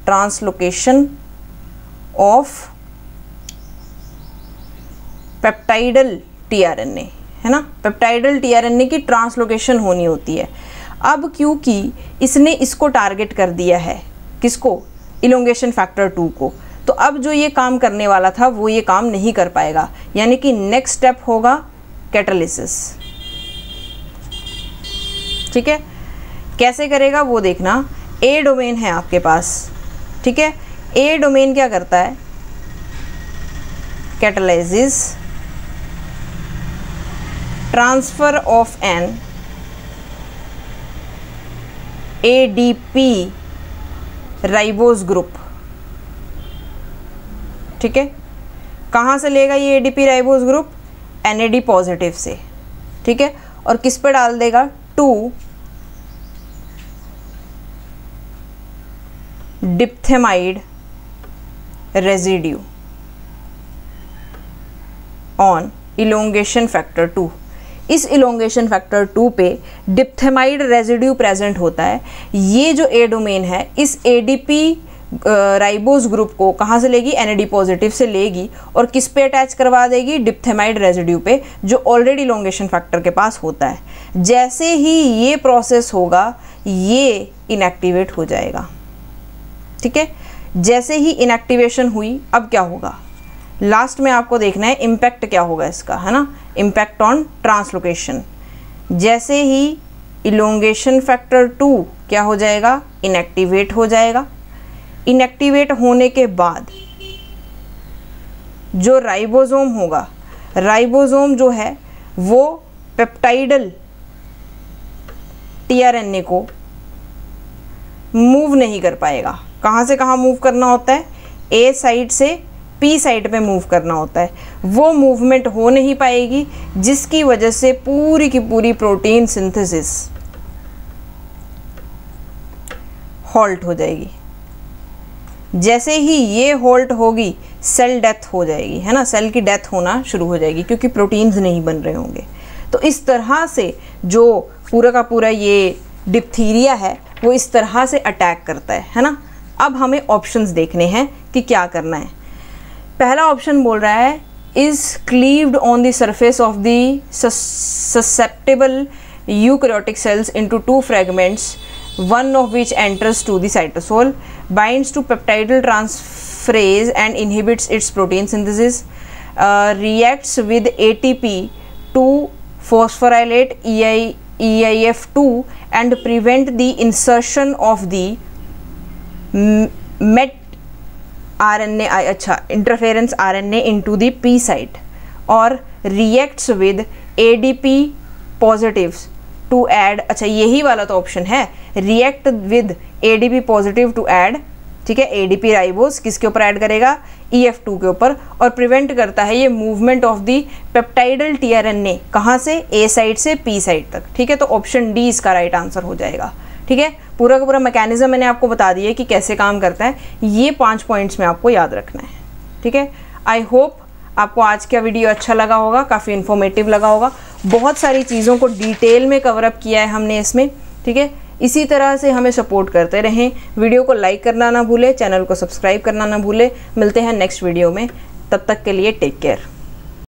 ट्रांसलोकेशन ऑफ पेप्टाइडल टीआरएनए, है ना, पेप्टाइडल टीआरएनए की ट्रांसलोकेशन होनी होती है। अब क्योंकि इसने इसको टारगेट कर दिया है, किसको, इलोंगेशन फैक्टर 2 को, तो अब जो ये काम करने वाला था वो ये काम नहीं कर पाएगा। यानी कि नेक्स्ट स्टेप होगा कैटालिसिस। ठीक है, कैसे करेगा वो देखना। ए डोमेन है आपके पास, ठीक है, ए डोमेन क्या करता है, catalyses transfer of an ADP ribose group. ठीक है, कहाँ से लेगा ये ADP ribose group, NAD positive से। ठीक है, और किस पे डाल देगा, 2 diphthamide residue on elongation factor 2। इस इलोंगेशन फैक्टर 2 पे डिप्थेमाइड रेजिड्यू प्रेजेंट होता है। ये जो ए डोमेन है इस एडीपी राइबोज ग्रुप को कहाँ से लेगी, एनएडी पॉजिटिव से लेगी और किस पे अटैच करवा देगी, डिप्थेमाइड रेजिड्यू पे, जो ऑलरेडी इलोंगेशन फैक्टर के पास होता है। जैसे ही ये प्रोसेस होगा ये इनएक्टिवेट हो जाएगा। ठीक है, जैसे ही इनएक्टिवेशन हुई अब क्या होगा, लास्ट में आपको देखना है इम्पैक्ट क्या होगा इसका, है ना, इम्पैक्ट ऑन ट्रांसलोकेशन। जैसे ही इलोंगेशन फैक्टर 2 क्या हो जाएगा, इनएक्टिवेट हो जाएगा। इनएक्टिवेट होने के बाद जो राइबोसोम होगा, राइबोसोम जो है वो पेप्टाइडल टीआरएनए को मूव नहीं कर पाएगा। कहाँ से कहाँ मूव करना होता है, ए साइड से पी साइड पे मूव करना होता है। वो मूवमेंट हो नहीं पाएगी, जिसकी वजह से पूरी की पूरी प्रोटीन सिंथेसिस हॉल्ट हो जाएगी। जैसे ही ये हॉल्ट होगी सेल डेथ हो जाएगी, है ना, सेल की डेथ होना शुरू हो जाएगी क्योंकि प्रोटीन्स नहीं बन रहे होंगे। तो इस तरह से जो पूरा का पूरा ये डिप्थीरिया है वो इस तरह से अटैक करता है ना। अब हमें ऑप्शंस देखने हैं कि क्या करना है। पहला ऑप्शन बोल रहा है is cleaved on the surface of the susceptible eukaryotic cells into 2 fragments, one of which enters to the cytosol, binds to peptidal transferase and inhibits its protein synthesis, reacts with ATP to phosphorylate EIF2 and prevent the insertion of the met RNA interference RNA into the P site, or reacts with ADP positives to add, अच्छा यही वाला तो option है, react with ADP positive to add ठीक है। ADP ribose किसके ऊपर add करेगा, EF2 के ऊपर, और प्रिवेंट करता है ये movement of the peptidyl tRNA, कहाँ से, ए साइड से पी साइड तक, ठीक है। तो ऑप्शन डी इसका राइट आंसर हो जाएगा, ठीक है। पूरा का पूरा मैकेनिज्म मैंने आपको बता दिया कि कैसे काम करता है, ये 5 पॉइंट्स में आपको याद रखना है, ठीक है। आई होप आपको आज का वीडियो अच्छा लगा होगा, काफ़ी इन्फॉर्मेटिव लगा होगा, बहुत सारी चीज़ों को डिटेल में कवर अप किया है हमने इसमें, ठीक है। इसी तरह से हमें सपोर्ट करते रहें, वीडियो को लाइक करना ना भूलें, चैनल को सब्सक्राइब करना ना भूलें। मिलते हैं नेक्स्ट वीडियो में, तब तक के लिए टेक केयर।